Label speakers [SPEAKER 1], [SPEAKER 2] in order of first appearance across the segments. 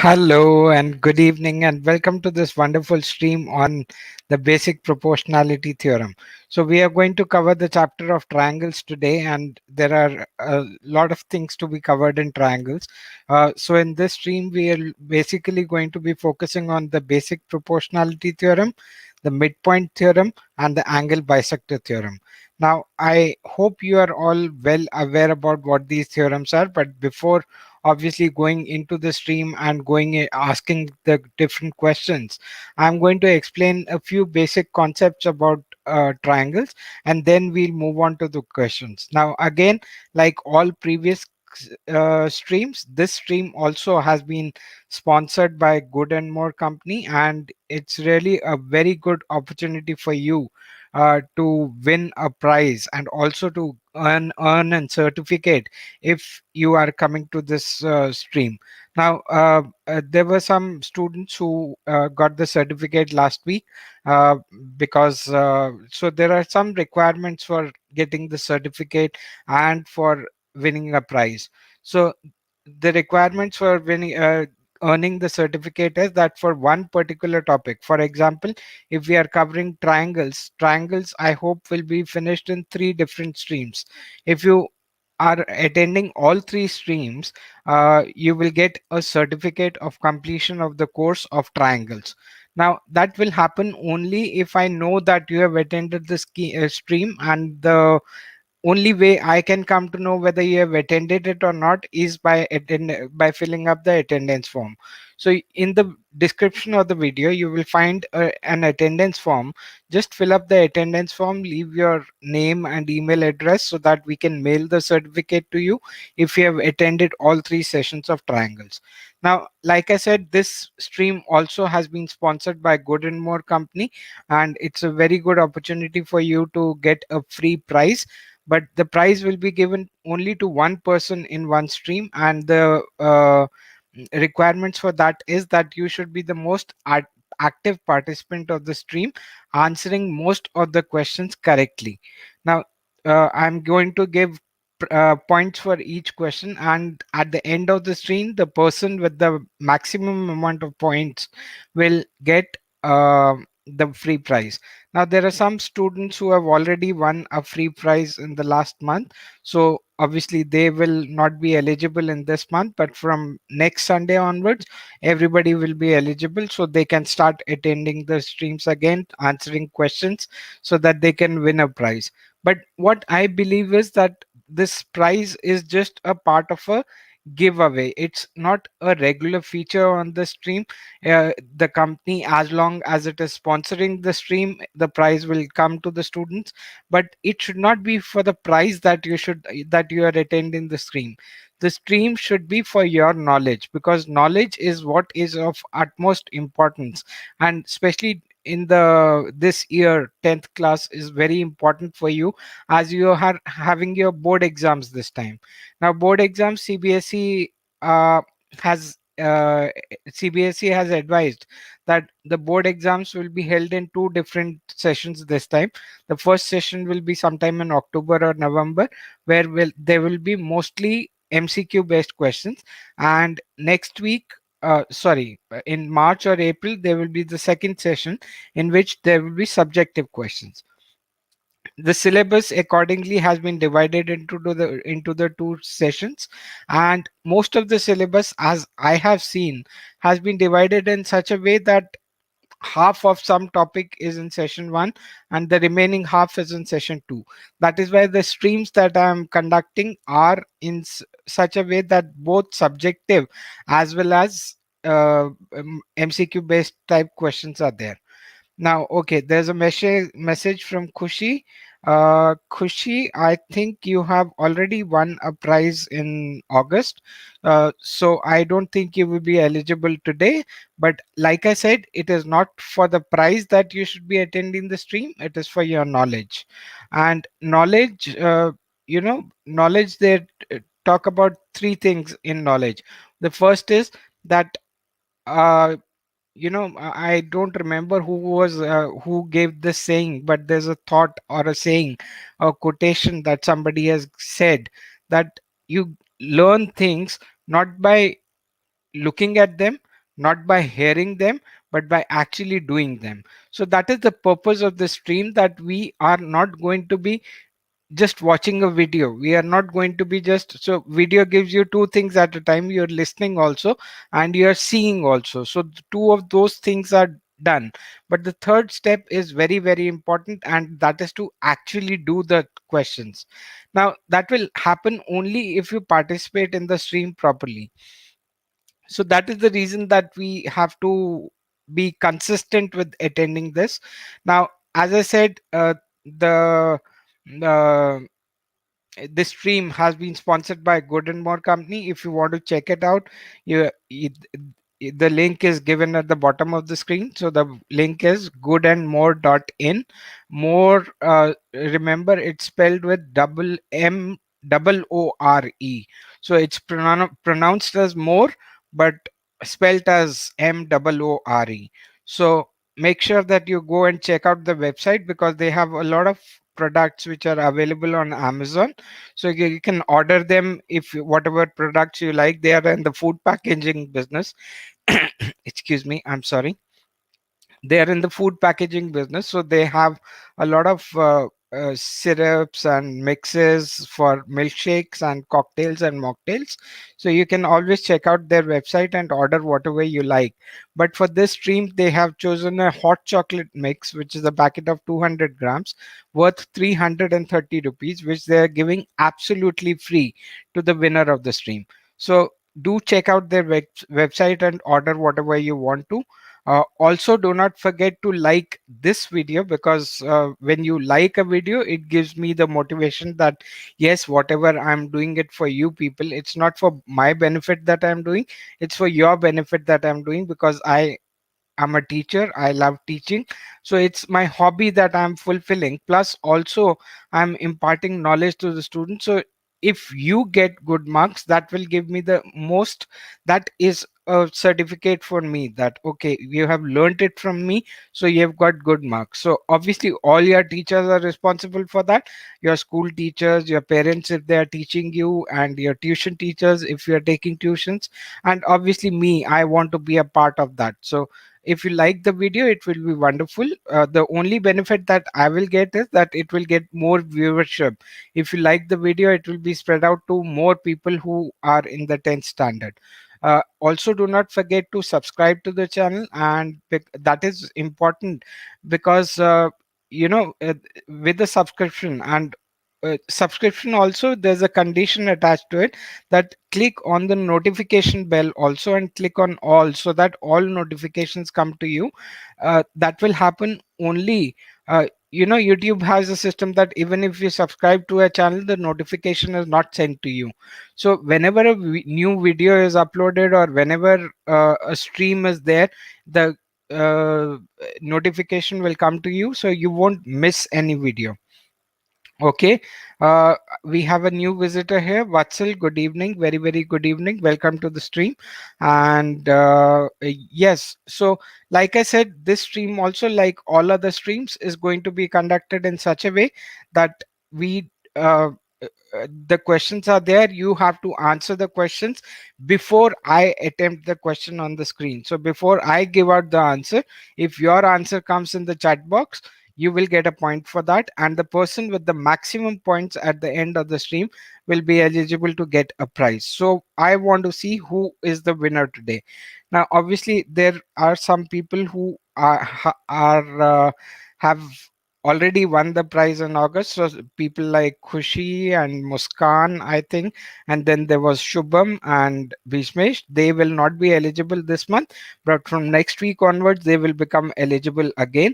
[SPEAKER 1] Hello and good evening and welcome to this wonderful stream on the basic proportionality theorem. So we are going to cover the chapter of triangles today, and there are a lot of things to be covered in triangles. So in this stream we are basically going to be focusing on the basic proportionality theorem, the midpoint theorem, and the angle bisector theorem. Now I hope you are all well aware about what these theorems are, but before obviously going into the stream and asking the different questions, I'm going to explain a few basic concepts about triangles, and then we'll move on to the questions. Now again, like all previous streams, this stream also has been sponsored by Good and More Company, and it's really a very good opportunity for you to win a prize and also to earn a certificate if you are coming to this stream. Now, there were some students who got the certificate last week uh, because so there are some requirements for getting the certificate and for winning a prize. So the requirements for winning earning the certificate is that for one particular topic, for example, if we are covering triangles I hope will be finished in three different streams. If you are attending all three streams, you will get a certificate of completion of the course of triangles. Now that will happen only if I know that you have attended the stream, and the only way I can come to know whether you have attended it or not is by filling up the attendance form. So in the description of the video, you will find an attendance form. Just fill up the attendance form, leave your name and email address so that we can mail the certificate to you if you have attended all three sessions of triangles. Now, like I said, this stream also has been sponsored by Good and More Company, and it's a very good opportunity for you to get a free prize, but the prize will be given only to one person in one stream, and the requirements for that is that you should be the most active participant of the stream, answering most of the questions correctly. Now I'm going to give points for each question, and at the end of the stream the person with the maximum amount of points will get the free prize. Now there are some students who have already won a free prize in the last month, so obviously they will not be eligible in this month, but from next Sunday onwards everybody will be eligible, so they can start attending the streams again, answering questions, so that they can win a prize. But what I believe is that this prize is just a part of a giveaway. It's not a regular feature on the stream. The company, as long as it is sponsoring the stream, the prize will come to the students, but it should not be for the prize that you are attending the stream. The stream should be for your knowledge, because knowledge is what is of utmost importance, and especially in the this year 10th class is very important for you, as you are having your board exams this time. Now board exams, CBSE has CBSE has advised that the board exams will be held in two different sessions this time. The first session will be sometime in October or November, where there will be mostly MCQ based questions, and next week, in March or April, there will be the second session in which there will be subjective questions. The syllabus accordingly has been divided into the two sessions, and most of the syllabus, as I have seen, has been divided in such a way that half of some topic is in session 1 and the remaining half is in session 2. That is why the streams that I am conducting are in such a way that both subjective as well as MCQ based type questions are there. Now, okay, there's a message from Kushi. Kushi, I think you have already won a prize in August. So I don't think you will be eligible today. But like I said, it is not for the prize that you should be attending the stream. It is for your knowledge. And knowledge, knowledge, they talk about three things in knowledge. The first is that uh, I don't remember who gave this saying, but there's a thought or a saying, a quotation that somebody has said, that you learn things not by looking at them, not by hearing them, but by actually doing them. So that is the purpose of the stream, that we are not going to be just watching a video. We are not going to be just, so video gives you two things at a time. You're listening also and you're seeing also. So two of those things are done, but the third step is very very important, and that is to actually do the questions. Now that will happen only if you participate in the stream properly. So that is the reason that we have to be consistent with attending this. Now as I said, the the this stream has been sponsored by Good and More Company. If you want to check it out, the link is given at the bottom of the screen. So the link is goodandmore.in. More, remember, it's spelled with double M double O-R-E. So it's pronounced as more, but spelled as M-double-O-R-E. So make sure that you go and check out the website, because they have a lot of products which are available on Amazon. So you can order them, if whatever products you like. They are in the food packaging business. Excuse me, I'm sorry. They are in the food packaging business, so they have a lot of syrups and mixes for milkshakes and cocktails and mocktails. So you can always check out their website and order whatever you like. But for this stream, they have chosen a hot chocolate mix, which is a packet of 200 grams worth 330 rupees, which they are giving absolutely free to the winner of the stream. So do check out their website and order whatever you want to. Also, do not forget to like this video, because when you like a video, it gives me the motivation that yes, whatever I'm doing it for you people, it's not for my benefit that I'm doing, it's for your benefit that I'm doing, because I'm a teacher. I love teaching. So it's my hobby that I'm fulfilling. Plus, also, I'm imparting knowledge to the students. So if you get good marks, that will give me the most. That is a certificate for me that, okay, you have learned it from me. So you've got good marks. So obviously, all your teachers are responsible for that. Your school teachers, your parents, if they are teaching you, and your tuition teachers, if you are taking tuitions. And obviously, me, I want to be a part of that. So if you like the video, it will be wonderful. The only benefit that I will get is that it will get more viewership. If you like the video, it will be spread out to more people who are in the 10th standard. Also, do not forget to subscribe to the channel, and that is important, because with the subscription, and subscription also, there's a condition attached to it, that click on the notification bell also and click on all, so that all notifications come to you. That will happen only, YouTube has a system that even if you subscribe to a channel, the notification is not sent to you. So whenever a new video is uploaded, or whenever a stream is there, the notification will come to you, so you won't miss any video. Okay, uh, we have a new visitor here, Vatsal. Good evening, very, very good evening. Welcome to the stream. And yes, so like I said, this stream also, like all other streams, is going to be conducted in such a way that we the questions are there. You have to answer the questions before I attempt the question on the screen. So before I give out the answer, if your answer comes in the chat box, you will get a point for that, and the person with the maximum points at the end of the stream will be eligible to get a prize. So I want to see who is the winner today. Now obviously there are some people who have already won the prize in August. So people like Khushi and Muskan, I think, and then there was Shubham and Bhishmesh. They will not be eligible this month, but from next week onwards, they will become eligible again.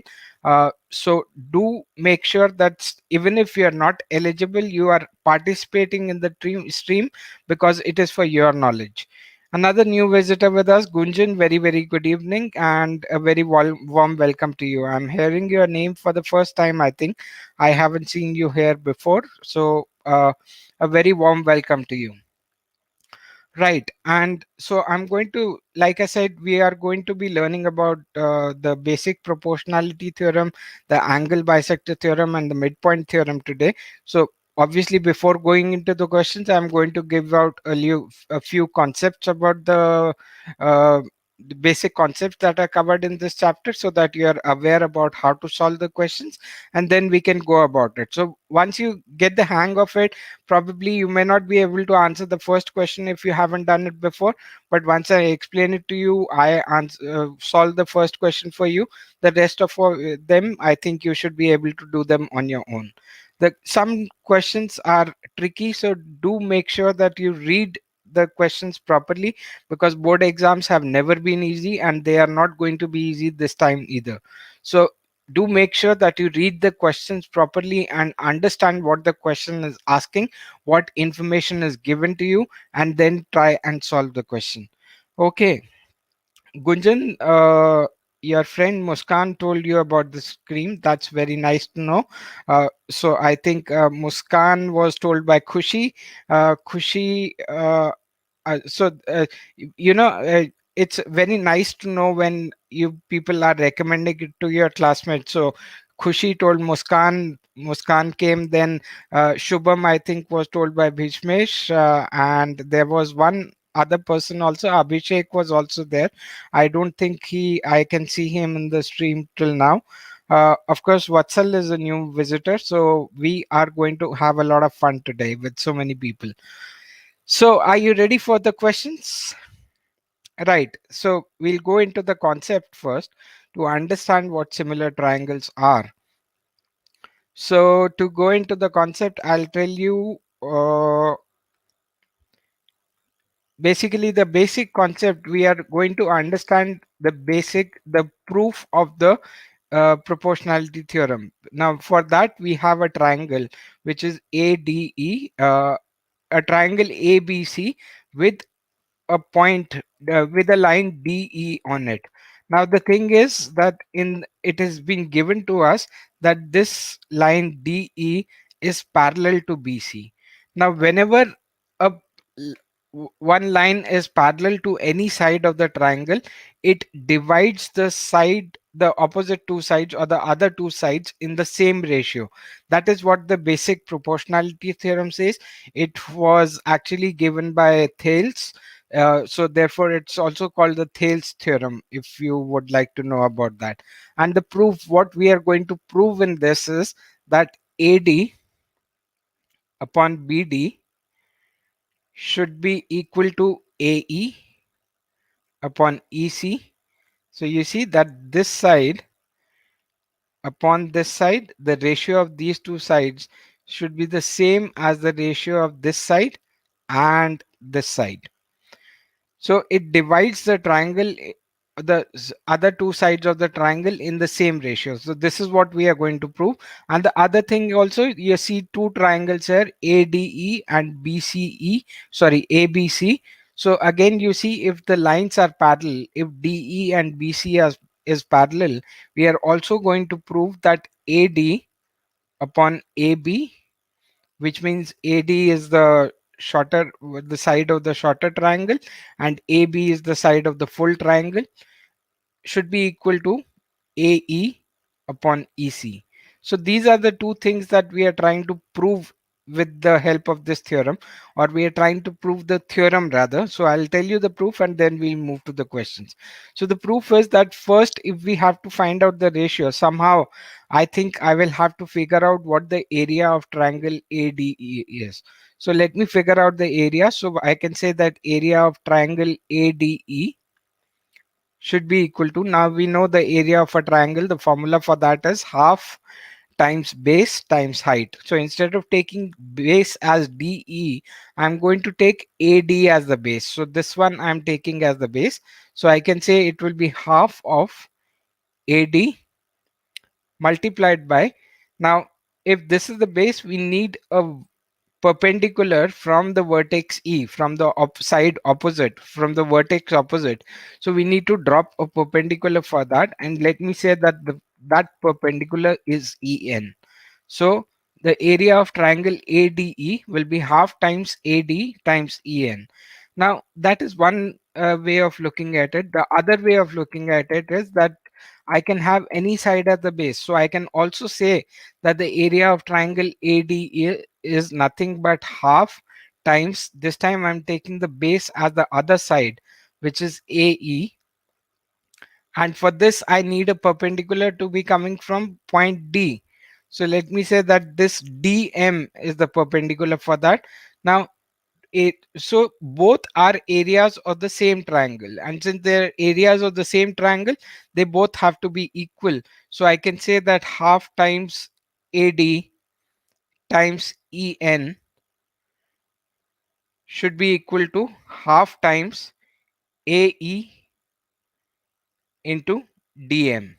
[SPEAKER 1] So do make sure that even if you are not eligible, you are participating in the stream, because it is for your knowledge. Another new visitor with us, Gunjan. Very, very good evening, and a very warm welcome to you. I'm hearing your name for the first time, I think. I haven't seen you here before. So, a very warm welcome to you. Right. And so I'm going to, like I said, we are going to be learning about the basic proportionality theorem, the angle bisector theorem, and the midpoint theorem today. So obviously, before going into the questions, I'm going to give out a few concepts about uh, the basic concepts that are covered in this chapter so that you are aware about how to solve the questions, and then we can go about it. So once you get the hang of it, probably you may not be able to answer the first question if you haven't done it before, but once I explain it to you, solve the first question for you. The rest of them, I think you should be able to do them on your own. Some questions are tricky, so do make sure that you read the questions properly, because board exams have never been easy and they are not going to be easy this time either. So do make sure that you read the questions properly and understand what the question is asking, what information is given to you, and then try and solve the question. Okay, Gunjan, your friend Muskan told you about the scream. That's very nice to know. So I think Muskan was told by Khushi. Khushi, it's very nice to know when you people are recommending it to your classmates. So Khushi told Muskan. Muskan came. Then Shubham, I think, was told by Bhishmesh, and there was one other person also. Abhishek was also there. I don't think I can see him in the stream till now. Of course, Vatsal is a new visitor, so we are going to have a lot of fun today with so many people. So, are you ready for the questions? Right. So, we'll go into the concept first to understand what similar triangles are. So, to go into the concept, I'll tell you basically the basic concept. We are going to understand the proof of the proportionality theorem. Now, for that, we have a triangle which is ADE, a triangle ABC with a point with a line DE on it. Now the thing is that in it has been given to us that this line DE is parallel to BC. Now whenever a one line is parallel to any side of the triangle, it divides the opposite two sides or the other two sides in the same ratio. That is what the basic proportionality theorem says. It was actually given by Thales, so therefore it's also called the Thales theorem, if you would like to know about that. And the proof, what we are going to prove in this is that AD upon BD should be equal to AE upon EC. So you see that this side upon this side, the ratio of these two sides should be the same as the ratio of this side and this side. So it divides the triangle, other two sides of the triangle in the same ratio. So this is what we are going to prove. And the other thing also, you see two triangles here, ADE and BCE, sorry, ABC. So again, you see if the lines are parallel, if DE and BC is parallel, we are also going to prove that AD upon AB, which means AD is the side of the shorter triangle, and AB is the side of the full triangle, should be equal to AE upon EC. So these are the two things that we are trying to prove with the help of this theorem, or we are trying to prove the theorem rather. So I'll tell you the proof and then we'll move to the questions. So the proof is that first, if we have to find out the ratio, somehow I think I will have to figure out what the area of triangle ADE is. So let me figure out the area. So I can say that area of triangle ADE should be equal to, now we know the area of a triangle, the formula for that is half times base times height. So instead of taking base as DE, I'm going to take AD as the base. So this one I'm taking as the base. So I can say it will be half of AD multiplied by, now if this is the base, we need a perpendicular from the vertex E, from the side opposite, from the vertex opposite. So we need to drop a perpendicular for that, and let me say that that perpendicular is EN. So the area of triangle ADE will be half times AD times EN. Now that is one way of looking at it. The other way of looking at it is that I can have any side at the base. So I can also say that the area of triangle ADE is nothing but half times, this time I'm taking the base as the other side, which is AE, And for this, I need a perpendicular to be coming from point D. So let me say that this DM is the perpendicular for that. Now, so both are areas of the same triangle, and since they're areas of the same triangle, they both have to be equal. So I can say that half times AD times EN should be equal to half times AE into DM.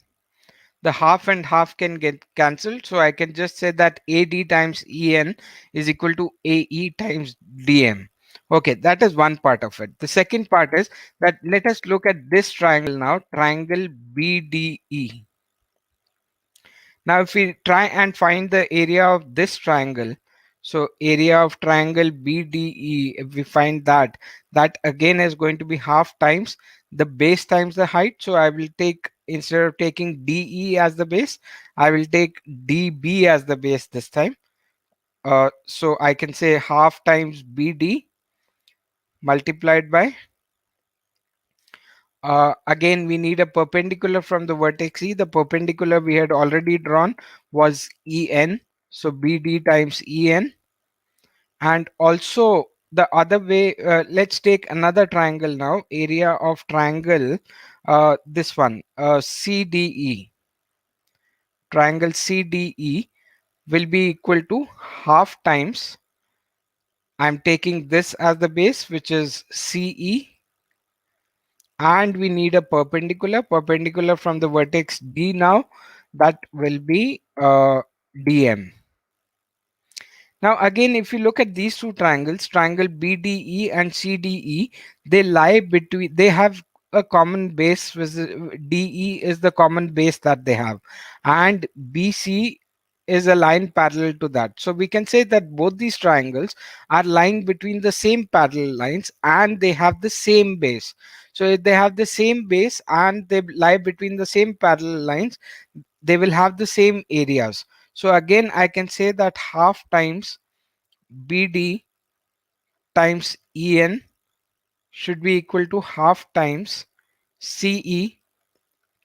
[SPEAKER 1] The half and half can get cancelled, so I can just say that AD times EN is equal to AE times DM. Okay, that is one part of it. The second part is that let us look at this triangle now, triangle BDE. Now, if we try and find the area of this triangle, so area of triangle BDE, if we find that, that again is going to be half times the base times the height. So I will take, instead of taking DE as the base, I will take DB as the base this time. So I can say half times BD multiplied by, again, we need a perpendicular from the vertex E. The perpendicular we had already drawn was EN. So BD times EN. And also the other way, let's take another triangle now. Area of triangle, this one, CDE. Triangle CDE will be equal to half times. I'm taking this as the base, which is CE, and we need a perpendicular from the vertex D. Now that will be DM. Now again, if you look at these two triangles, triangle BDE and CDE, they lie between, they have a common base, DE is the common base that they have, and BC is a line parallel to that. So we can say that both these triangles are lying between the same parallel lines and they have the same base. So if they have the same base and they lie between the same parallel lines, they will have the same areas. So again, I can say that half times BD times EN should be equal to half times CE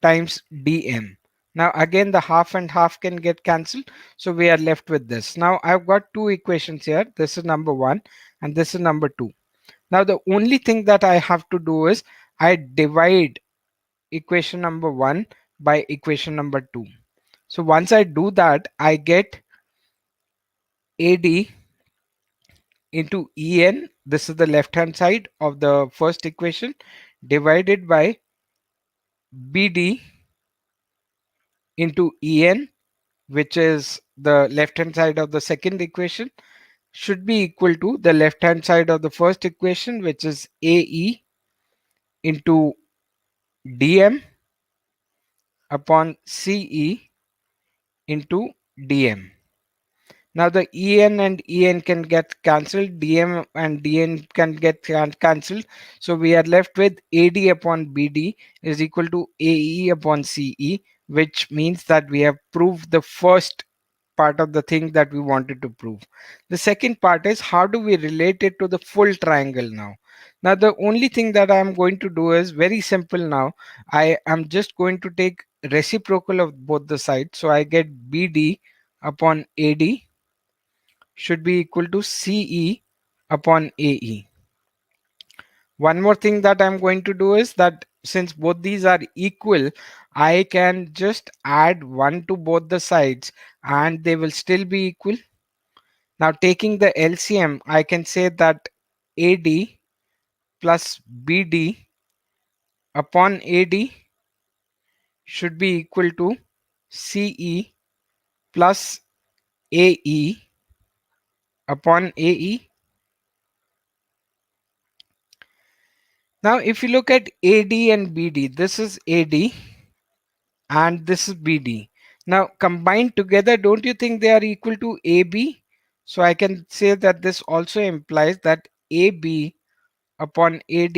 [SPEAKER 1] times DM. Now again, the half and half can get cancelled, so we are left with this. Now I've got two equations here. This is number one and this is number two. Now the only thing that I have to do is I divide equation number one by equation number two. So once I do that, I get AD into En, this is the left hand side of the first equation, divided by BD into En, which is the left hand side of the second equation, should be equal to the left hand side of the first equation, which is AE into DM upon CE into DM. Now the En and En can get cancelled, Dm and Dn can get cancelled. So we are left with AD upon BD is equal to AE upon CE, which means that we have proved the first part of the thing that we wanted to prove. The second part is how do we relate it to the full triangle now. Now the only thing that I am going to do is very simple now. I am just going to take reciprocal of both the sides. So I get BD upon AD should be equal to CE upon AE. One more thing that I'm going to do is that since both these are equal, I can just add 1 to both the sides and they will still be equal. Now taking the LCM, I can say that AD plus BD upon AD should be equal to CE plus AE upon AE. Now if you look at AD and BD, this is AD and this is BD. Now combined together, don't you think they are equal to AB? So I can say that this also implies that AB upon AD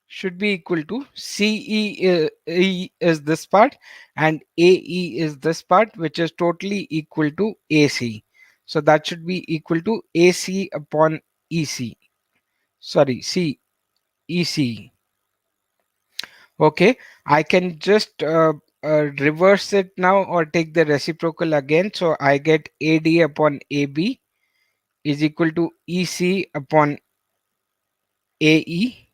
[SPEAKER 1] should be equal to CE is this part and AE is this part, which is totally equal to AC. So that should be equal to AC upon EC. Sorry, C EC. Okay, I can just reverse it now or take the reciprocal again. So I get AD upon AB is equal to EC upon AE.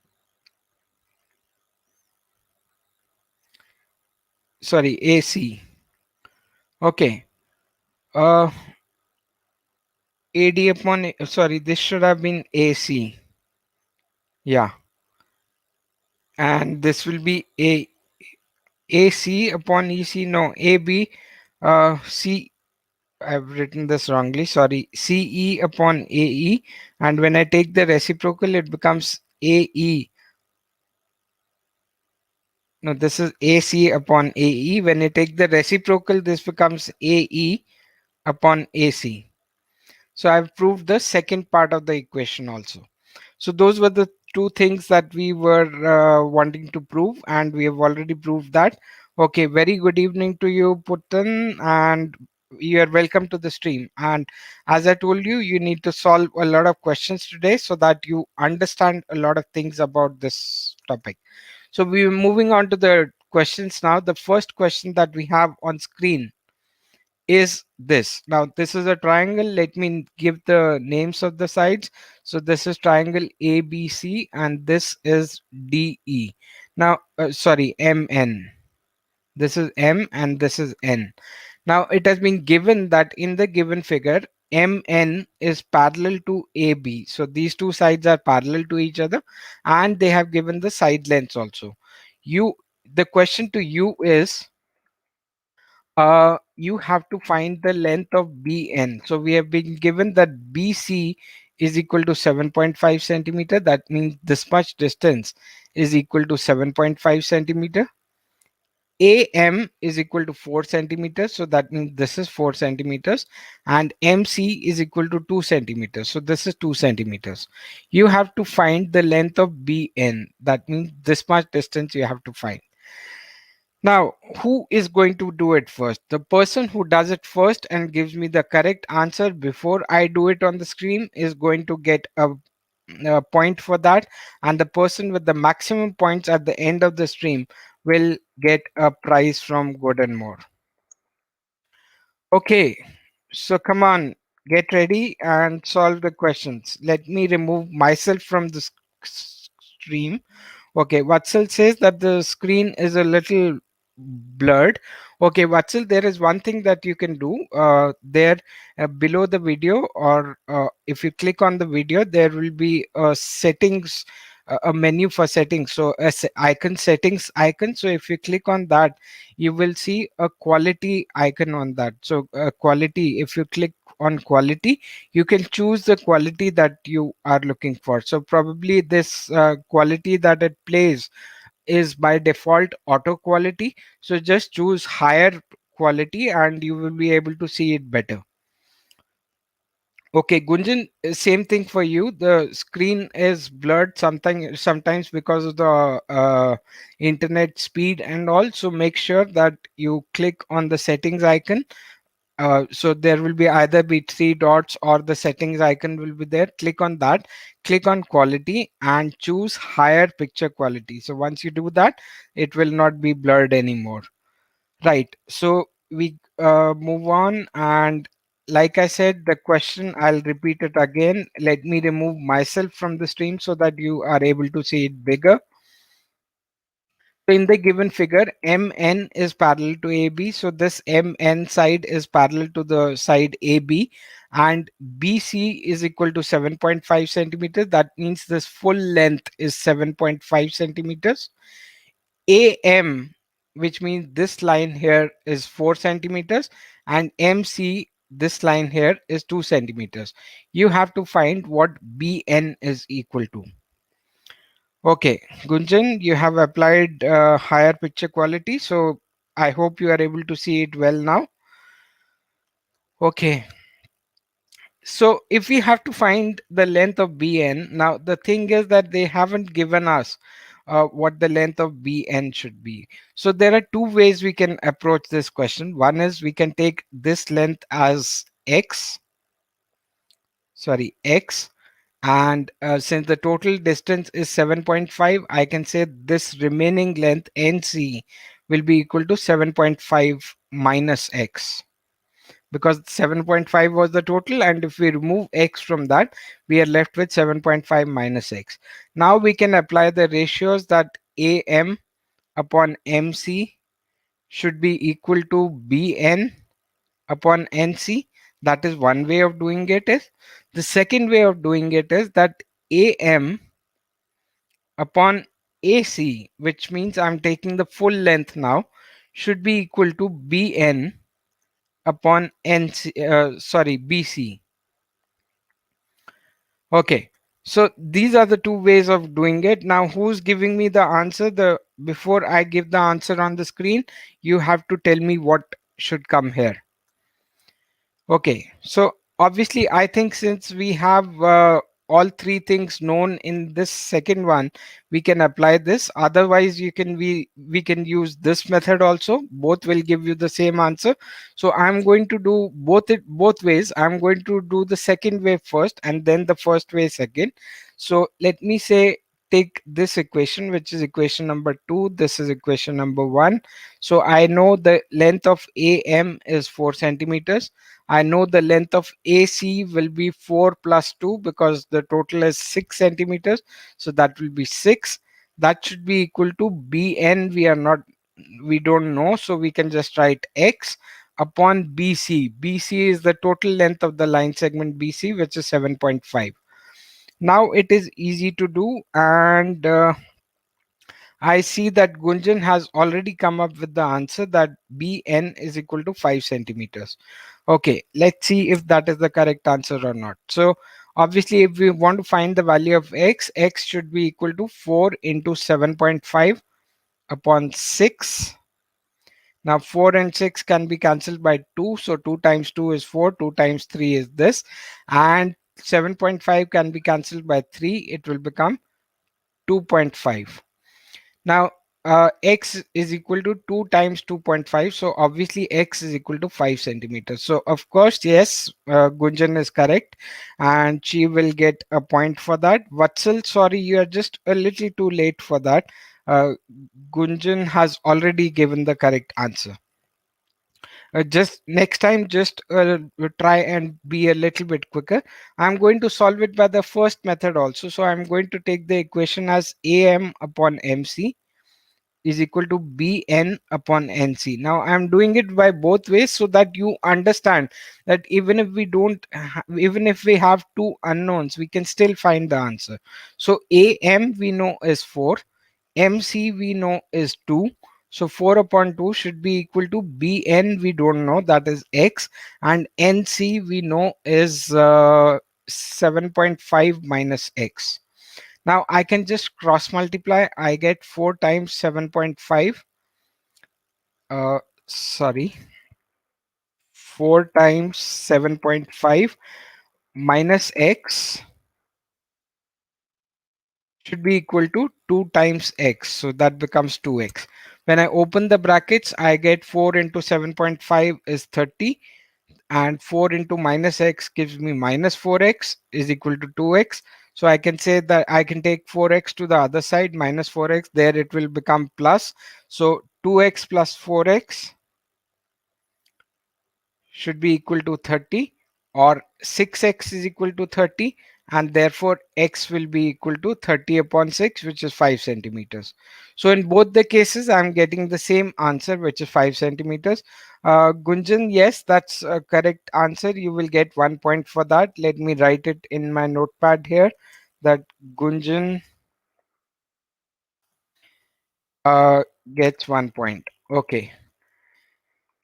[SPEAKER 1] Sorry, AC. Okay. Uh, AD upon sorry, this should have been AC. Yeah, and this will be AC upon EC. No, AB. C. I've written this wrongly. Sorry, CE upon AE, and when I take the reciprocal, it becomes AE. No, this is AC upon AE. When I take the reciprocal, this becomes AE upon AC. So I've proved the second part of the equation also. So those were the two things that we were wanting to prove, and we have already proved that. Okay, very good evening to you, Putan, and you are welcome to the stream. And as I told you, you need to solve a lot of questions today so that you understand a lot of things about this topic. So we're moving on to the questions now. The first question that we have on screen is this. Now, this is a triangle. Let me give the names of the sides. So this is triangle ABC and this is DE. Now, sorry, MN. This is M and this is N. Now, it has been given that in the given figure, MN is parallel to AB. So these two sides are parallel to each other and they have given the side lengths also. The question to you is, you have to find the length of BN. So we have been given that BC is equal to 7.5 centimeter. That means this much distance is equal to 7.5 centimeter. AM is equal to 4 centimeters. So that means this is 4 centimeters. And MC is equal to 2 centimeters. So this is 2 centimeters. You have to find the length of BN. That means this much distance you have to find. Now, who is going to do it first? The person who does it first and gives me the correct answer before I do it on the screen is going to get a point for that. And the person with the maximum points at the end of the stream will get a prize from Good and More. Okay, so come on, get ready and solve the questions. Let me remove myself from the stream. Okay, Vatsal says that the screen is a little blurred. Okay, Vatsal, there is one thing that you can do. There below the video, or if you click on the video, there will be settings, a menu for settings. So icon settings icon. So if you click on that, you will see a quality icon on that. So quality, if you click on quality, you can choose the quality that you are looking for. So probably this quality that it plays is by default auto quality. So just choose higher quality and you will be able to see it better. Okay, Gunjan, same thing for you. The screen is blurred sometimes because of the internet speed and all. So make sure that you click on the settings icon. So there will be either be three dots or the settings icon will be there. Click on that, click on quality and choose higher picture quality. So once you do that, it will not be blurred anymore. Right. So we move on. And like I said, the question, I'll repeat it again. Let me remove myself from the stream so that you are able to see it bigger. So in the given figure, MN is parallel to AB. So this MN side is parallel to the side AB and BC is equal to 7.5 centimeters. That means this full length is 7.5 centimeters. AM, which means this line here is 4 centimeters, and MC, this line here is 2 centimeters. You have to find what BN is equal to. Okay, Gunjan, you have applied higher picture quality, so I hope you are able to see it well now. Okay, so if we have to find the length of BN, now the thing is that they haven't given us what the length of BN should be. So there are two ways we can approach this question. One is we can take this length as X, sorry, X, And since the total distance is 7.5, I can say this remaining length NC will be equal to 7.5 minus x, because 7.5 was the total, and if we remove x from that, we are left with 7.5 minus x. Now we can apply the ratios that AM upon MC should be equal to BN upon NC. That is one way of doing it. Is the second way of doing it is that AM upon AC, which means I'm taking the full length now, should be equal to BN upon BC. Okay, so these are the two ways of doing it. Now, who's giving me the answer? Before I give the answer on the screen, you have to tell me what should come here. Okay, so obviously, I think since we have all three things known in this second one, we can apply this. Otherwise, we can use this method also. Both will give you the same answer. So I'm going to do both ways. I'm going to do the second way first, and then the first way second. So let me say take this equation, which is equation number 2. This is equation number 1. So I know the length of AM is 4 centimeters. I know the length of AC will be 4 plus 2, because the total is 6 centimeters. So that will be 6. That should be equal to BN. We don't know. So we can just write X upon BC. BC is the total length of the line segment BC, which is 7.5. Now it is easy to do, and I see that Gunjan has already come up with the answer that BN is equal to 5 centimeters. Okay, let's see if that is the correct answer or not. So obviously, if we want to find the value of x should be equal to 4 into 7.5 upon 6. Now 4 and 6 can be cancelled by 2. So 2 times 2 is 4, 2 times 3 is this. And 7.5 can be cancelled by 3. It will become 2.5. Now x is equal to 2 times 2.5. So obviously x is equal to 5 centimeters. So of course, yes, Gunjan is correct, and she will get a point for that. Vatsal, sorry, you are just a little too late for that. Gunjan has already given the correct answer. Just next time, just try and be a little bit quicker. I'm going to solve it by the first method also. So I'm going to take the equation as AM upon MC is equal to Bn upon Nc. Now I'm doing it by both ways so that you understand that even if we don't, even if we have two unknowns, we can still find the answer. So Am we know is 4, Mc we know is 2. So 4 upon 2 should be equal to Bn we don't know, that is x, and Nc we know is 7.5 minus x. Now I can just cross multiply. I get 4 times 7.5. Sorry, 4 times 7.5 minus x should be equal to 2 times x. So that becomes 2x. When I open the brackets, I get 4 into 7.5 is 30. And 4 into minus x gives me minus 4x is equal to 2x. So I can say that I can take 4x to the other side, minus 4x, there it will become plus. So 2x plus 4x should be equal to 30, or 6x is equal to 30, and therefore x will be equal to 30 upon 6, which is 5 centimeters. So in both the cases, I'm getting the same answer, which is 5 centimeters. Gunjan, yes, that's a correct answer. You will get 1 point for that. Let me write it in my notepad here that Gunjan gets 1 point. Okay.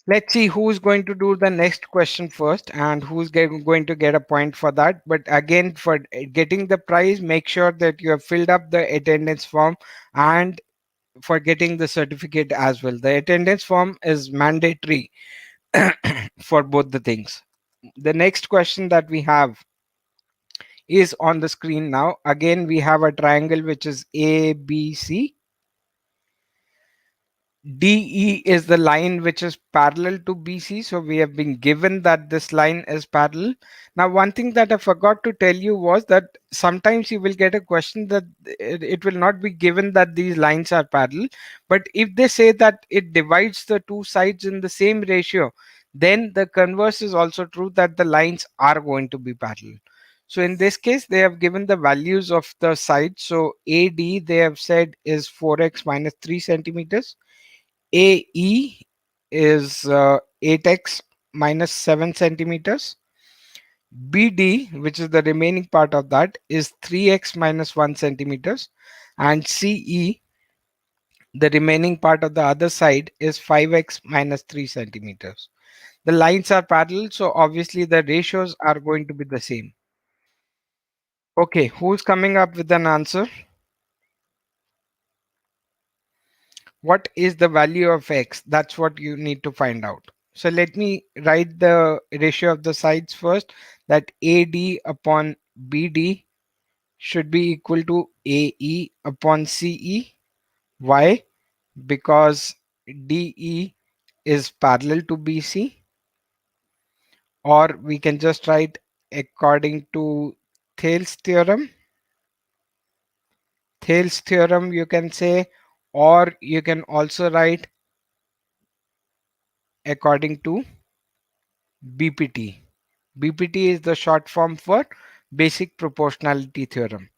[SPEAKER 1] Let's see who's going to do the next question first and who's going to get a point for that. But again, for getting the prize, make sure that you have filled up the attendance form, and for getting the certificate as well. The attendance form is mandatory for both the things. The next question that we have is on the screen now. Again, we have a triangle which is ABC. DE is the line which is parallel to BC. So we have been given that this line is parallel. Now, one thing that I forgot to tell you was that sometimes you will get a question that it will not be given that these lines are parallel. But if they say that it divides the two sides in the same ratio, then the converse is also true, that the lines are going to be parallel. So in this case, they have given the values of the sides. So AD, they have said, is 4x minus 3 centimeters. AE is 8x minus 7 centimeters. BD, which is the remaining part of that, is 3x minus 1 centimeters. And CE, the remaining part of the other side, is 5x minus 3 centimeters. The lines are parallel, so obviously the ratios are going to be the same. Okay, who's coming up with an answer? What is the value of x? That's what you need to find out. So let me write the ratio of the sides first, that AD upon BD should be equal to AE upon CE. Why? Because DE is parallel to BC, or we can just write according to Thales theorem. Thales theorem you can say, or you can also write according to BPT. BPT is the short form for Basic Proportionality Theorem.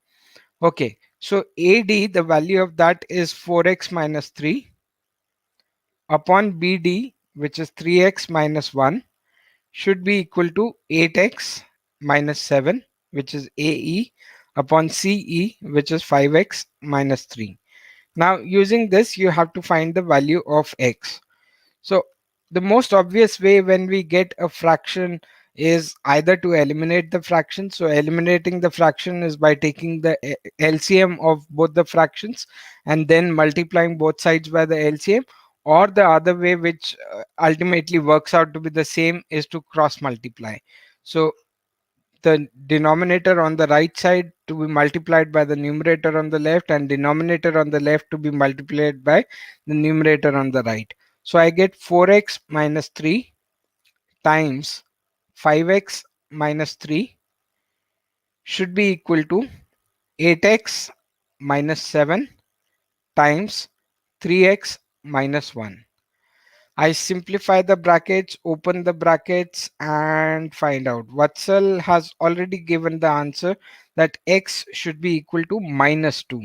[SPEAKER 1] Okay, so AD, the value of that is 4x minus 3 upon BD, which is 3x minus 1, should be equal to 8x minus 7, which is AE, upon CE, which is 5x minus 3. Now, using this, you have to find the value of x. So the most obvious way when we get a fraction is either to eliminate the fraction. So eliminating the fraction is by taking the LCM of both the fractions and then multiplying both sides by the LCM, or the other way, which ultimately works out to be the same, is to cross multiply. So the denominator on the right side to be multiplied by the numerator on the left, and denominator on the left to be multiplied by the numerator on the right. So I get 4x minus 3 times 5x minus 3 should be equal to 8x minus 7 times 3x minus 1. I simplify the brackets, open the brackets, and find out. Vatsal has already given the answer that x should be equal to minus 2.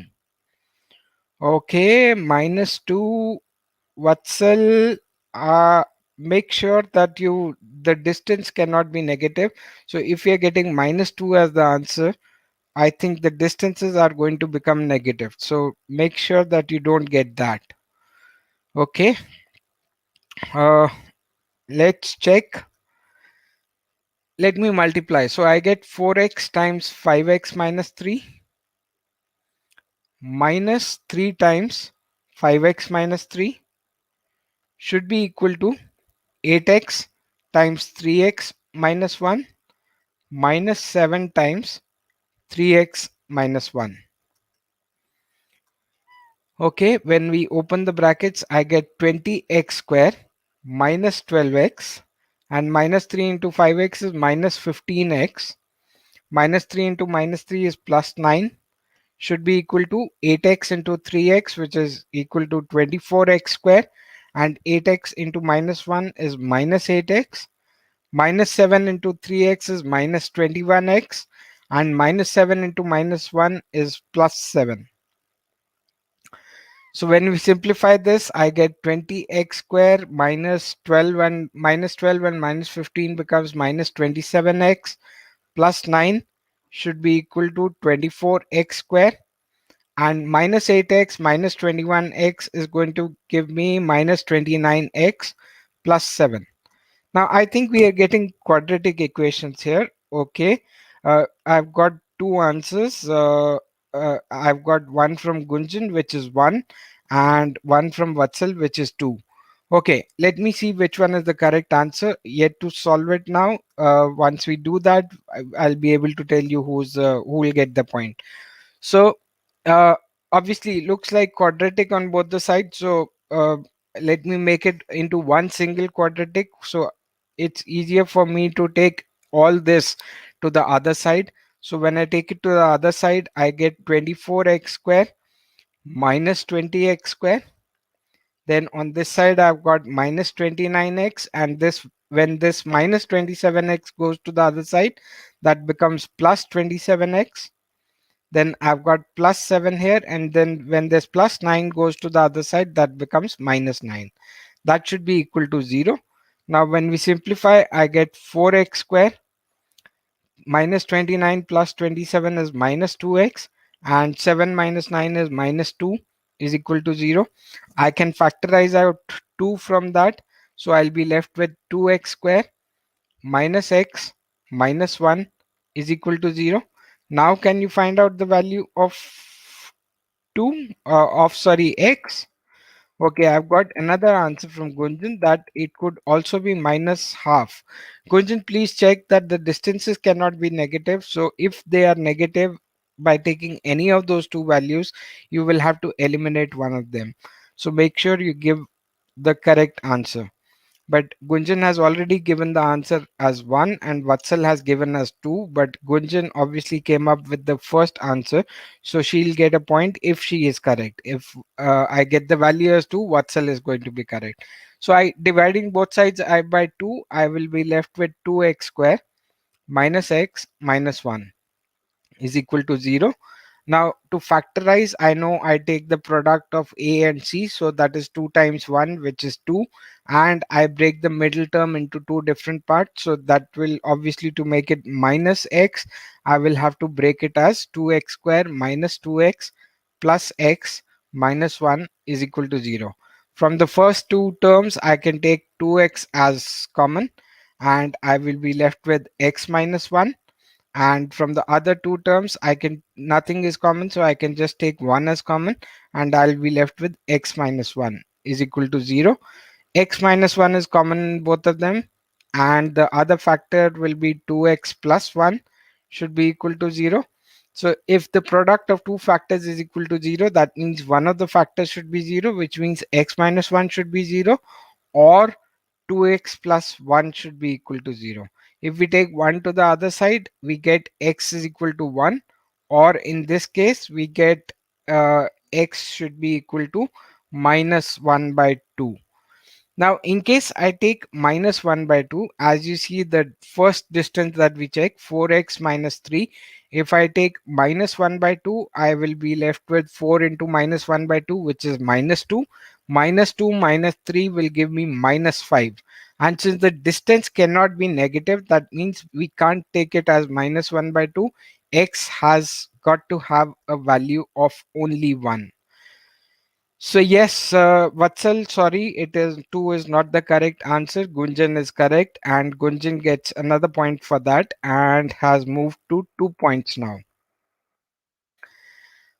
[SPEAKER 1] Okay, minus 2. Vatsal, make sure that the distance cannot be negative. So if you're getting minus 2 as the answer, I think the distances are going to become negative. So make sure that you don't get that. Okay, uh, let's check. Let me multiply. So I get 4x times 5x minus 3 minus 3 times 5x minus 3 should be equal to 8x times 3x minus 1 minus 7 times 3x minus 1. Okay, when we open the brackets, I get 20x square minus 12x, and minus 3 into 5x is minus 15x. Minus 3 into minus 3 is plus 9, should be equal to 8x into 3x, which is equal to 24x square, and 8x into minus 1 is minus 8x. Minus 7 into 3x is minus 21x, and minus 7 into minus 1 is plus 7. So when we simplify this, I get 20x square minus 12, and minus 15 becomes minus 27x plus 9 should be equal to 24x square, and minus 8x minus 21x is going to give me minus 29x plus 7. Now I think we are getting quadratic equations here. Okay, I've got two answers. I've got one from Gunjan, which is 1, and one from Vatsal, which is 2. Okay, let me see which one is the correct answer. Yet to solve it now. Once we do that, I'll be able to tell you who will get the point. So uh, obviously it looks like quadratic on both the sides. So let me make it into one single quadratic, so it's easier for me to take all this to the other side. So when I take it to the other side, I get 24x square minus 20x square. Then on this side I've got minus 29x, and this, when this minus 27x goes to the other side, that becomes plus 27x. Then I've got plus 7 here, and then when this plus 9 goes to the other side, that becomes minus 9. That should be equal to 0. Now when we simplify, I get 4x square minus 29 plus 27 is minus 2x, and 7 minus 9 is minus 2, is equal to 0. I can factorize out 2 from that, so I'll be left with 2x square minus x minus 1 is equal to 0. Now can you find out the value of 2 of sorry x? Okay, I've got another answer from Gunjan that it could also be minus half. Gunjan, please check that the distances cannot be negative. So if they are negative, by taking any of those two values, you will have to eliminate one of them. So make sure you give the correct answer. But Gunjan has already given the answer as 1 and Vatsal has given us 2. But Gunjan obviously came up with the first answer. So she'll get a point if she is correct. If I get the value as 2, Vatsal is going to be correct. So I dividing both sides I by 2, I will be left with 2x square minus x minus 1 is equal to 0. Now to factorize, I know I take the product of a and c, so that is 2 times 1, which is 2, and I break the middle term into two different parts, so that will obviously, to make it minus x, I will have to break it as 2x square minus 2x plus x minus 1 is equal to 0. From the first two terms I can take 2x as common, and I will be left with x minus 1. And from the other two terms, I can, nothing is common, so I can just take 1 as common, and I'll be left with x minus 1 is equal to 0. X minus 1 is common in both of them, and the other factor will be 2x plus 1 should be equal to 0. So if the product of two factors is equal to 0, that means one of the factors should be 0, which means x minus 1 should be 0, or 2x plus 1 should be equal to 0. If we take 1 to the other side, we get x is equal to 1, or in this case, we get x should be equal to minus 1 by 2. Now, in case I take minus 1 by 2, as you see the first distance that we check, 4x minus 3. If I take minus 1 by 2, I will be left with 4 into minus 1 by 2, which is minus 2. Minus 2 minus 3 will give me minus 5. And since the distance cannot be negative, that means we can't take it as minus 1 by 2. X has got to have a value of only 1. So yes, Vatsal, sorry, it is 2 is not the correct answer. Gunjan is correct, and Gunjan gets another point for that and has moved to 2 points now.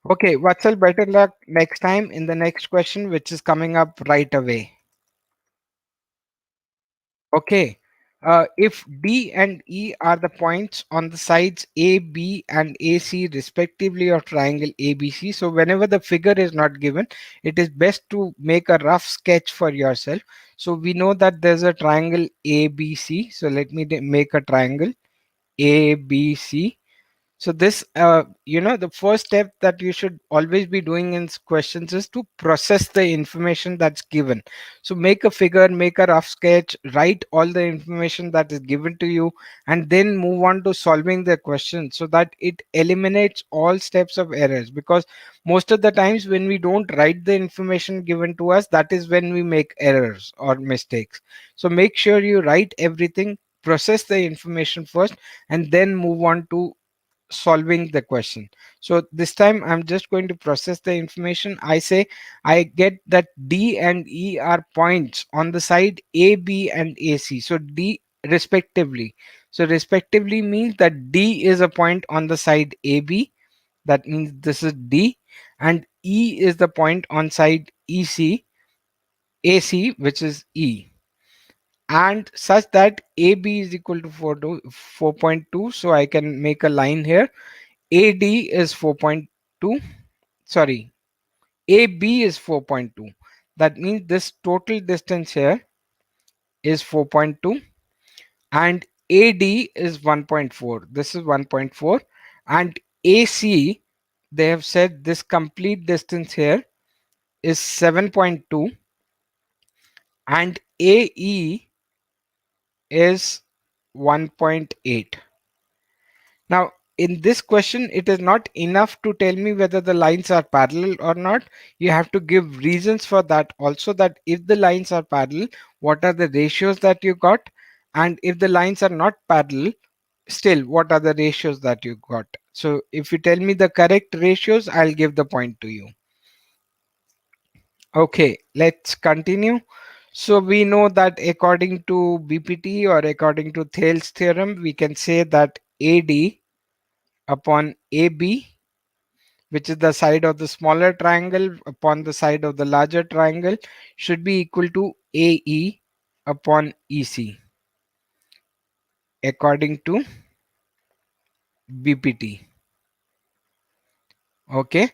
[SPEAKER 1] Okay, Vatsal, better luck next time in the next question, which is coming up right away. Okay. If D and E are the points on the sides A, B, and AC respectively of triangle ABC, so whenever the figure is not given, it is best to make a rough sketch for yourself. So we know that there's a triangle ABC. So let me make a triangle ABC. So this, the first step that you should always be doing in questions is to process the information that's given. So make a figure, make a rough sketch, write all the information that is given to you, and then move on to solving the question so that it eliminates all steps of errors. Because most of the times when we don't write the information given to us, that is when we make errors or mistakes. So make sure you write everything, process the information first, and then move on to solving the question. So this time I'm just going to process the information. I say I get that D and E are points on the side A, B, and AC. So D respectively. So respectively means that D is a point on the side AB. That means this is D, and E is the point on side AC, which is E, and such that AB is equal to 4.2. So I can make a line here. AD is 4.2. Sorry, AB is 4.2. That means this total distance here is 4.2 and AD is 1.4. This is 1.4 and AC, they have said this complete distance here is 7.2 and AE is 1.8. Now, in this question, it is not enough to tell me whether the lines are parallel or not. You have to give reasons for that also, that if the lines are parallel, what are the ratios that you got? And if the lines are not parallel, still, what are the ratios that you got? So if you tell me the correct ratios, I'll give the point to you. Okay, let's continue. So we know that according to BPT or according to Thales theorem, we can say that AD upon AB, which is the side of the smaller triangle upon the side of the larger triangle, should be equal to AE upon EC according to BPT. Okay.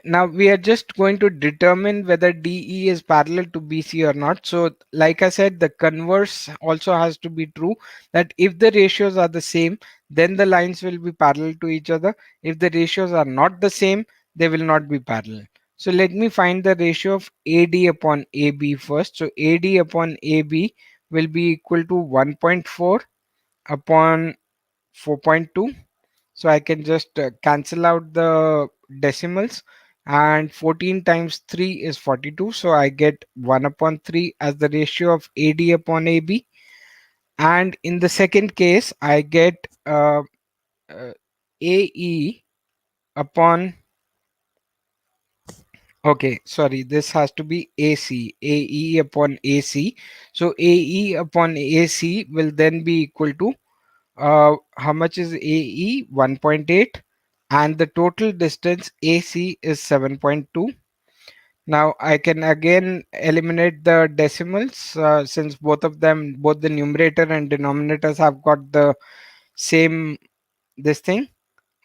[SPEAKER 1] Now we are just going to determine whether DE is parallel to BC or not. So like I said, the converse also has to be true, that if the ratios are the same, then the lines will be parallel to each other. If the ratios are not the same, they will not be parallel. So let me find the ratio of AD upon AB first. So AD upon AB will be equal to 1.4 upon 4.2. So I can just cancel out the decimals, and 14 times 3 is 42. So I get 1 upon 3 as the ratio of AD upon AB. And in the second case, I get uh, AE upon, okay, sorry, this has to be AC, AE upon AC. So AE upon AC will then be equal to, how much is AE? 1.8, and the total distance AC is 7.2. Now I can again eliminate the decimals, since both of them, both the numerator and denominators have got the same this thing.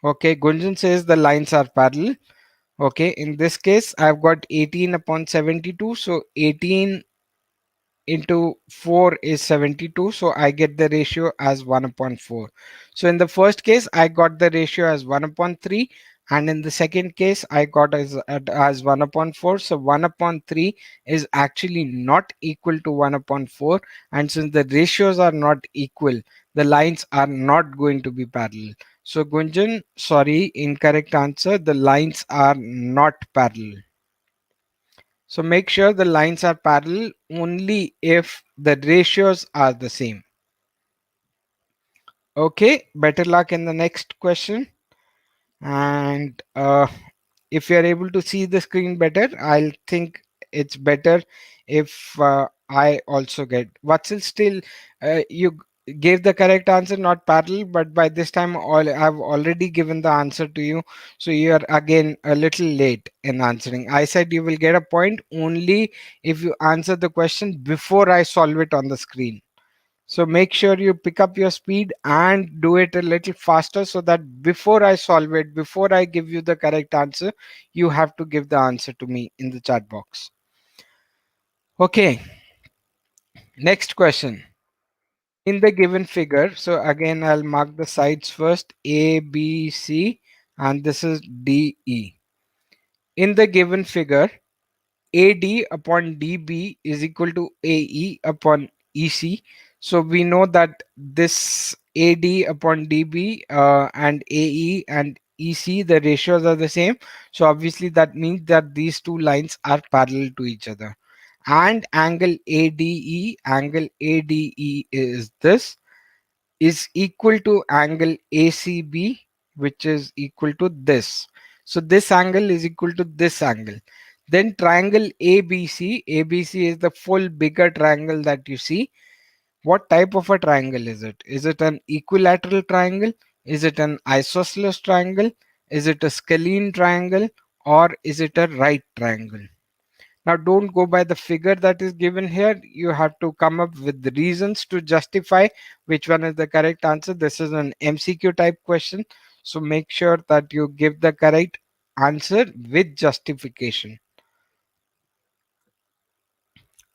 [SPEAKER 1] Okay, Gunjan says the lines are parallel. Okay, in this case I've got 18 upon 72, so 18 into 4 is 72, so I get the ratio as 1 upon 4. So in the first case I got the ratio as 1 upon 3, and in the second case I got as 1 upon 4. So 1 upon 3 is actually not equal to 1 upon 4, and since the ratios are not equal, the lines are not going to be parallel. So Gunjan, sorry, incorrect answer. The lines are not parallel. So make sure the lines are parallel only if the ratios are the same. Okay, better luck in the next question. And if you are able to see the screen better, I'll think it's better if I also get. Vatsil, still you gave the correct answer, not parallel, but by this time I've already given the answer to you, so you are again a little late in answering. I said you will get a point only if you answer the question before I solve it on the screen. So make sure you pick up your speed and do it a little faster, so that before I solve it, before I give you the correct answer, you have to give the answer to me in the chat box. Okay, next question. In the given figure, so again I'll mark the sides first, A, B, C, and this is D, E. In the given figure, AD upon DB is equal to AE upon EC. So we know that this AD upon DB and AE and EC, the ratios are the same. So obviously that means that these two lines are parallel to each other. And angle ADE is this, is equal to angle ACB, which is equal to this. So this angle is equal to this angle. Then triangle ABC, ABC is the full bigger triangle that you see. What type of a triangle is it? Is it an equilateral triangle? Is it an isosceles triangle? Is it a scalene triangle? Or is it a right triangle? Now, don't go by the figure that is given here. You have to come up with the reasons to justify which one is the correct answer. This is an MCQ type question. So make sure that you give the correct answer with justification.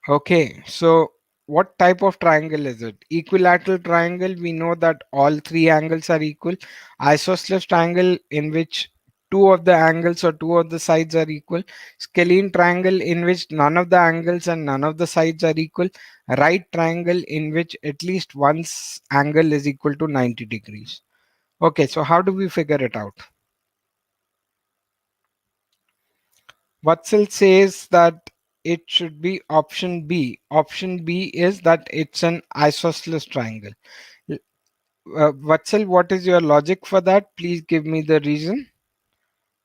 [SPEAKER 1] Okay, so what type of triangle is it? Equilateral triangle, we know that all three angles are equal. Isosceles triangle, in which two of the angles or two of the sides are equal. Scalene triangle, in which none of the angles and none of the sides are equal. Right triangle, in which at least angle is equal to 90 degrees. Okay, so how do we figure it out? Watson says that it should be option B. Option B is that it's an isosceles triangle. Vatsal, what is your logic for that? Please give me the reason.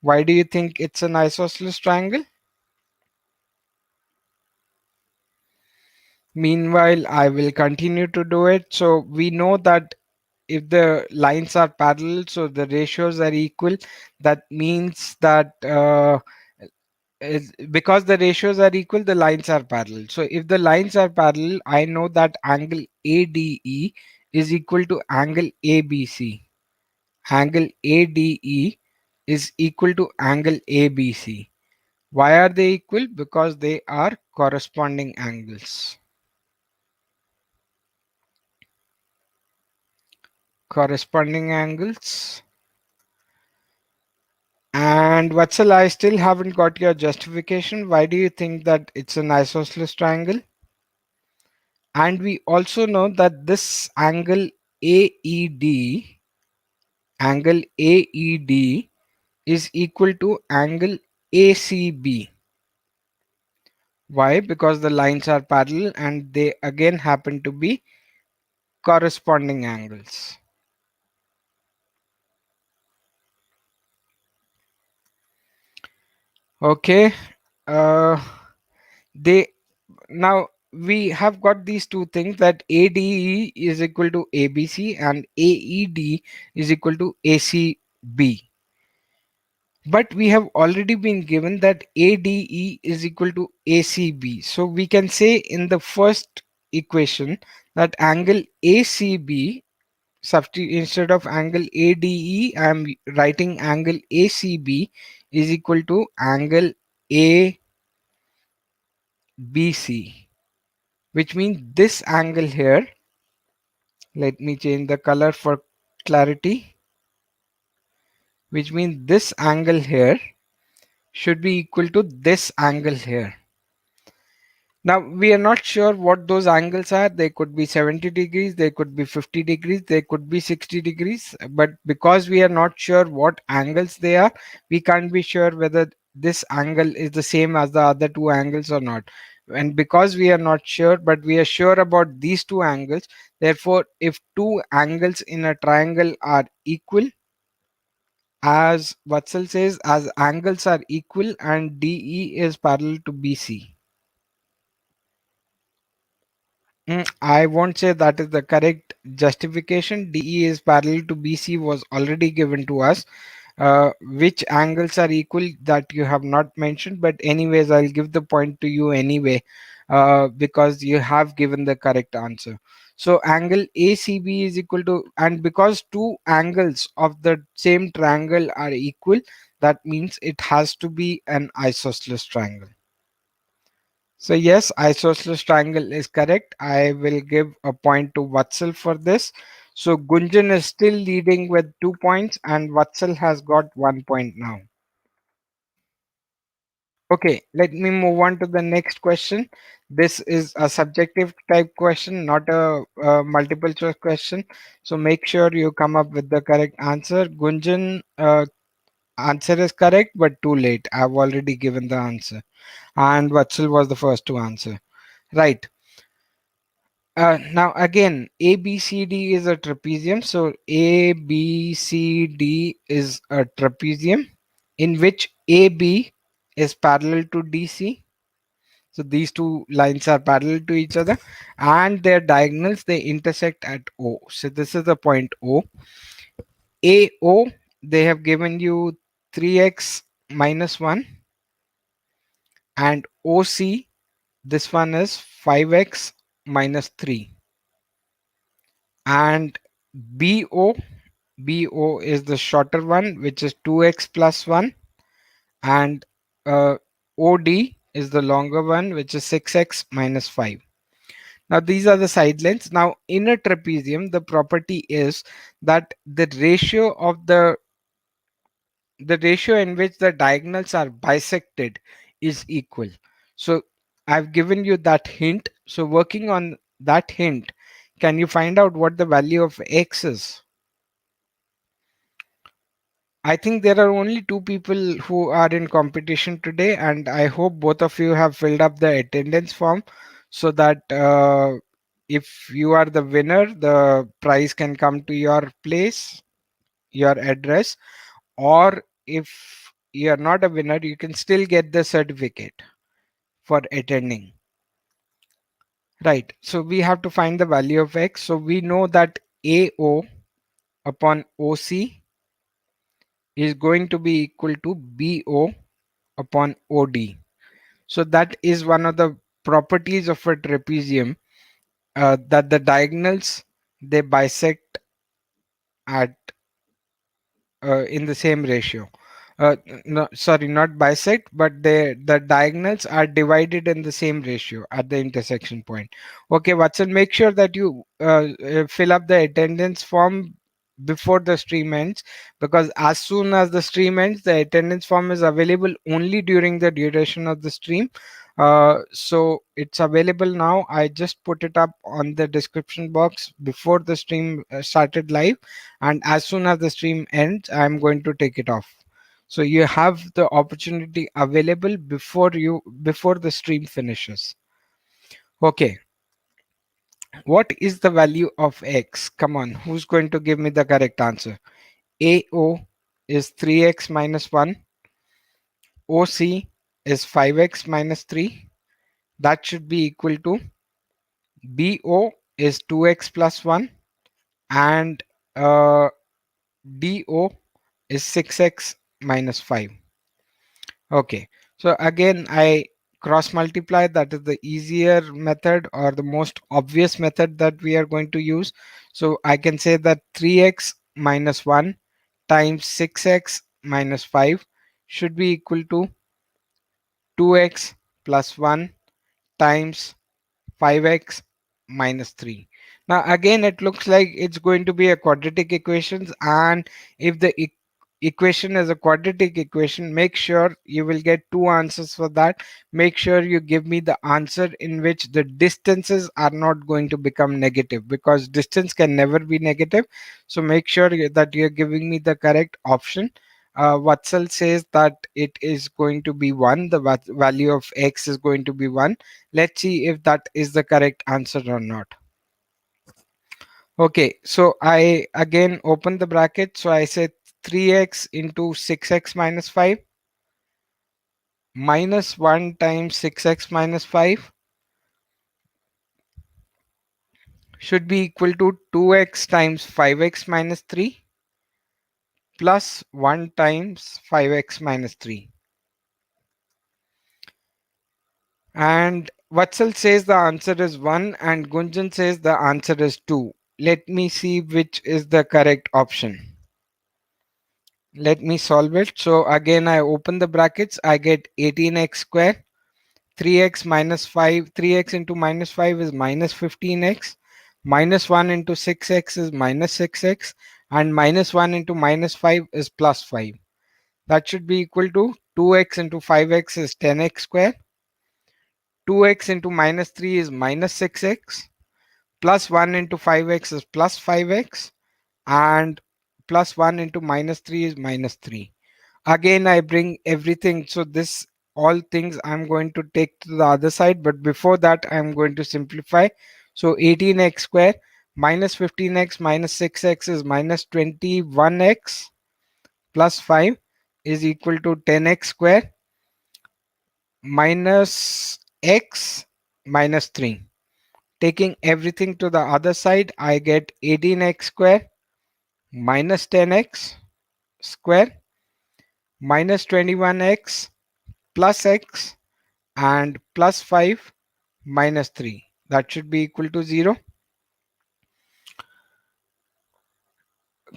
[SPEAKER 1] Why do you think it's an isosceles triangle? Meanwhile, I will continue to do it. So we know that if the lines are parallel, so the ratios are equal. That means that because the ratios are equal, the lines are parallel. So if the lines are parallel, I know that angle ADE is equal to angle ABC. Angle ADE is equal to angle ABC. Why are they equal? Because they are corresponding angles. Corresponding angles. And Vatsal, I still haven't got your justification. Why do you think that it's an isosceles triangle? And we also know that this angle AED is equal to angle ACB. Why? Because the lines are parallel and they again happen to be corresponding angles. Okay. Uh, they now we have got these two things, that ADE is equal to ABC and AED is equal to ACB. But we have already been given that ADE is equal to ACB. So we can say in the first equation that angle ACB, instead of angle ADE, I am writing angle ACB is equal to angle ABC, which means this angle here, let me change the color for clarity, which means this angle here should be equal to this angle here. Now we are not sure what those angles are. They could be 70 degrees, they could be 50 degrees, they could be 60 degrees. But because we are not sure what angles they are, we can't be sure whether this angle is the same as the other two angles or not. And because we are not sure, but we are sure about these two angles, therefore, if two angles in a triangle are equal, as Vatsal says, as angles are equal and DE is parallel to BC. I won't say that is the correct justification. DE is parallel to BC was already given to us. Which angles are equal, that you have not mentioned, but anyways, I'll give the point to you anyway, because you have given the correct answer. So angle ACB is equal to, and because two angles of the same triangle are equal, that means it has to be an isosceles triangle. So yes, isosceles triangle is correct. I will give a point to Vatsal for this. So Gunjan is still leading with 2 points and Vatsal has got 1 point now. Okay, let me move on to the next question. This is a subjective type question, not a multiple choice question. So make sure you come up with the correct answer. Gunjan, answer is correct, but too late. I've already given the answer. And Vatsal was the first to answer. Right. Now again, ABCD is a trapezium. So ABCD is a trapezium in which AB is parallel to DC. So these two lines are parallel to each other and their diagonals, they intersect at O. So this is the point O. AO, they have given you 3x minus 1, and OC, this one is 5x minus 3. And BO, BO is the shorter one, which is 2x plus 1, and OD is the longer one, which is 6x minus 5. Now these are the side lengths. Now in a trapezium, the property is that the ratio in which the diagonals are bisected is equal. So I've given you that hint. So working on that hint, can you find out what the value of x is? I think there are only two people who are in competition today, and I hope both of you have filled up the attendance form so that if you are the winner, the prize can come to your place, your address, or if you are not a winner, you can still get the certificate for attending. Right. So we have to find the value of x. So we know that AO upon OC is going to be equal to BO upon OD. So that is one of the properties of a trapezium, that the diagonals, they bisect at in the same ratio. No, sorry, not bisect, but the diagonals are divided in the same ratio at the intersection point. Okay, Watson, make sure that you fill up the attendance form before the stream ends, because as soon as the stream ends, the attendance form is available only during the duration of the stream. So it's available now. I just put it up on the description box before the stream started live, and as soon as the stream ends, I'm going to take it off. So you have the opportunity available before the stream finishes. Okay, what is the value of x? Come on, who's going to give me the correct answer? AO is 3x minus 1, OC is 5x minus 3. That should be equal to BO is 2x plus 1, and DO is 6x minus 5. Okay, so again I cross multiply. That is the easier method, or the most obvious method that we are going to use. So I can say that 3x minus 1 times 6x minus 5 should be equal to 2x plus 1 times 5x minus 3. Now again it looks like it's going to be a quadratic equations, and if the equation is a quadratic equation, make sure you will get two answers for that. Make sure you give me the answer in which the distances are not going to become negative, because distance can never be negative. So make sure that you're giving me the correct option. Vatsal says that it is going to be 1. The value of x is going to be 1. Let's see if that is the correct answer or not. Okay, so I again open the bracket. So I said 3x into 6x minus 5 minus 1 times 6x minus 5 should be equal to 2x times 5x minus 3 plus 1 times 5x minus 3. And Vatsal says the answer is 1, and Gunjan says the answer is 2. Let me see which is the correct option. Let me solve it. So again, I open the brackets. I get 18x square. 3x minus 5. 3x into minus 5 is minus 15x. Minus 1 into 6x is minus 6x. And minus 1 into minus 5 is plus 5. That should be equal to 2x into 5x is 10x square. 2x into minus 3 is minus 6x. Plus 1 into 5x is plus 5x. And plus 1 into minus 3 is minus 3. Again I bring everything, so this all things I'm going to take to the other side, but before that I'm going to simplify. So 18x square minus 15x minus 6x is minus 21x plus 5 is equal to 10x square minus x minus 3. Taking everything to the other side, I get 18x square minus 10x square minus 21x plus x and plus 5 minus 3. That should be equal to 0.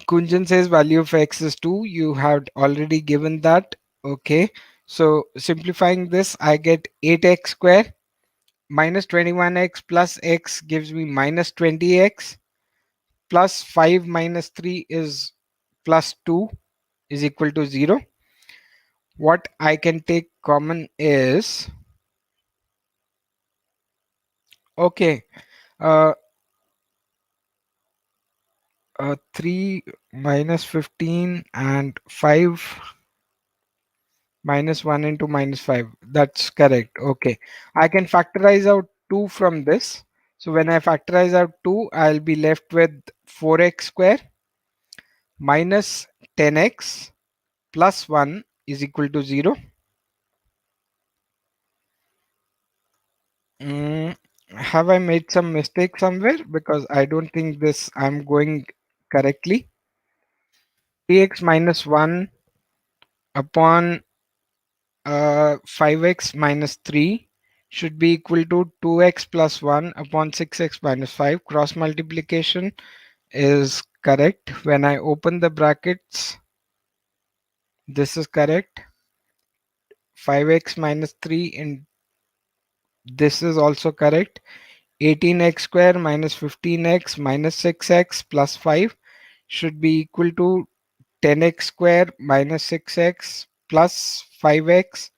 [SPEAKER 1] Kunjan says value of x is 2. You have already given that. Okay. So simplifying this, I get 8x square minus 21x plus x gives me minus 20x plus 5 minus 3 is plus 2 is equal to 0. What I can take common is, okay, uh, 3 minus 15 and 5 minus 1 into minus 5. That's correct. Okay. I can factorize out 2 from this. So when I factorize out 2, I'll be left with 4x square minus 10x plus 1 is equal to 0. Have I made some mistake somewhere? Because I don't think this I'm going correctly. 3x minus 1 upon 5x minus 3 should be equal to 2x plus 1 upon 6x minus 5. Cross multiplication is correct. When I open the brackets, this is correct. 5x minus 3 and this is also correct. 18x square minus 15x minus 6x plus 5 should be equal to 10x square minus 6x plus 5x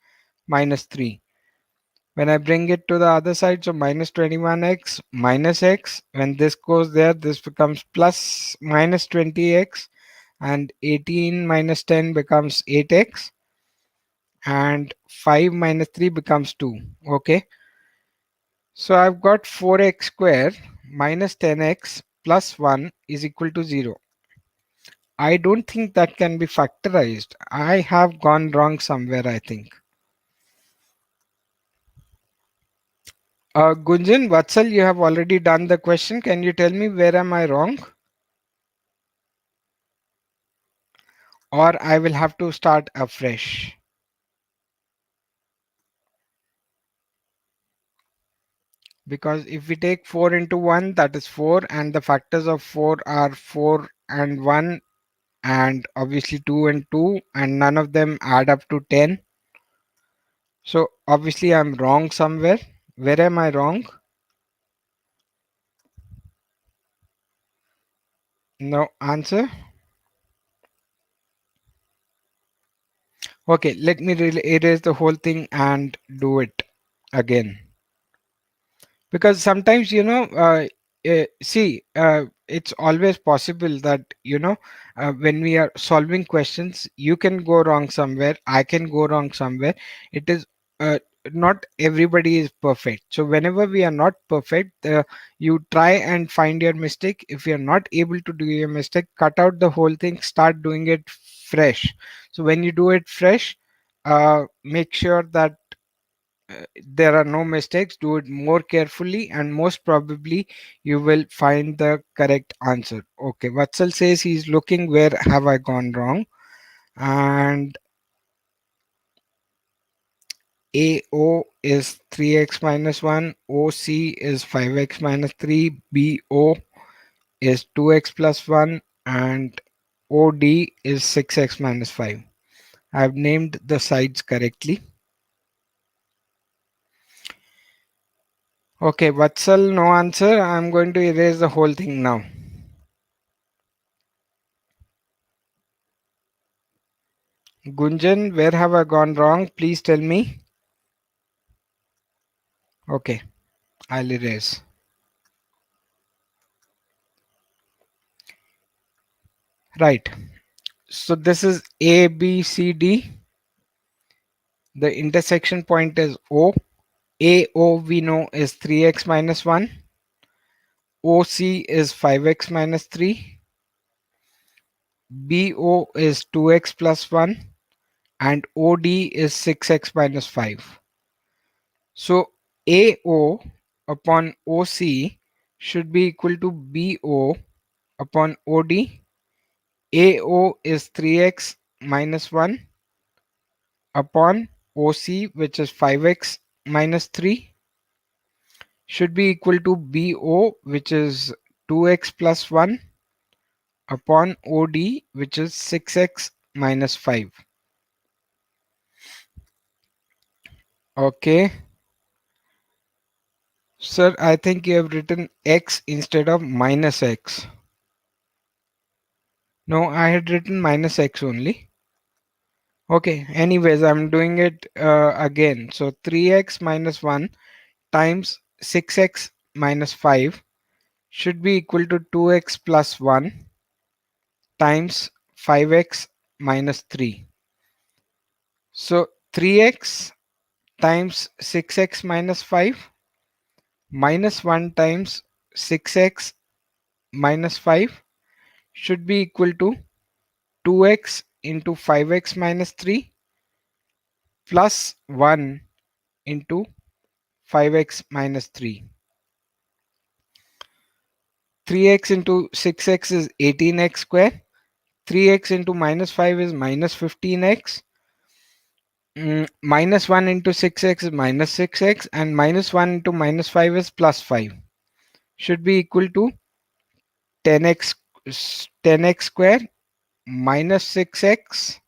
[SPEAKER 1] minus 3. When I bring it to the other side, so minus 21x minus x, when this goes there, this becomes plus minus 20x, and 18 minus 10 becomes 8x, and 5 minus 3 becomes 2. Okay, so I've got 4x square minus 10x plus 1 is equal to 0. I don't think that can be factorized. I have gone wrong somewhere, I think. Gunjan, Vatsal, you have already done the question. Can you tell me where am I wrong? Or I will have to start afresh. Because if we take 4 into 1, that is 4, and the factors of 4 are 4 and 1, and obviously 2 and 2, and none of them add up to 10. So obviously I'm wrong somewhere. Where am I wrong? No answer. Okay, let me erase the whole thing and do it again. Because sometimes it's always possible that when we are solving questions, you can go wrong somewhere, I can go wrong somewhere. It is not everybody is perfect, so whenever we are not perfect, you try and find your mistake. If you're not able to do your mistake, cut out the whole thing, start doing it fresh. So when you do it fresh, make sure that there are no mistakes. Do it more carefully, and most probably you will find the correct answer. Okay, Vatsal says he's looking where have I gone wrong, and AO is 3x minus 1, OC is 5x minus 3, BO is 2x plus 1, and OD is 6x minus 5. I've named the sides correctly. Okay, Vatsal, no answer. I'm going to erase the whole thing now. Gunjan, where have I gone wrong? Please tell me. Okay, I'll erase. Right. So this is A, B, C, D. The intersection point is O. AO we know is 3x minus 1. OC is 5x minus 3. BO is 2x plus 1. And OD is 6x minus 5. So AO upon OC should be equal to BO upon OD. AO is 3x minus 1 upon OC, which is 5x minus 3, should be equal to BO, which is 2x plus 1 upon OD, which is 6x minus 5. Okay. Sir, I think you have written x instead of minus x. No, I had written minus x only. Okay, anyways, I'm doing it again. So 3x minus 1 times 6x minus 5 should be equal to 2x plus 1 times 5x minus 3. So 3x times 6x minus 5 minus 1 times 6x minus 5 should be equal to 2x into 5x minus 3 plus 1 into 5x minus 3. 3x into 6x is 18x square. 3x into minus 5 is minus 15x. Minus 1 into 6x is minus 6x, and minus 1 into minus 5 is plus 5. Should be equal to 10x 10x square minus 6x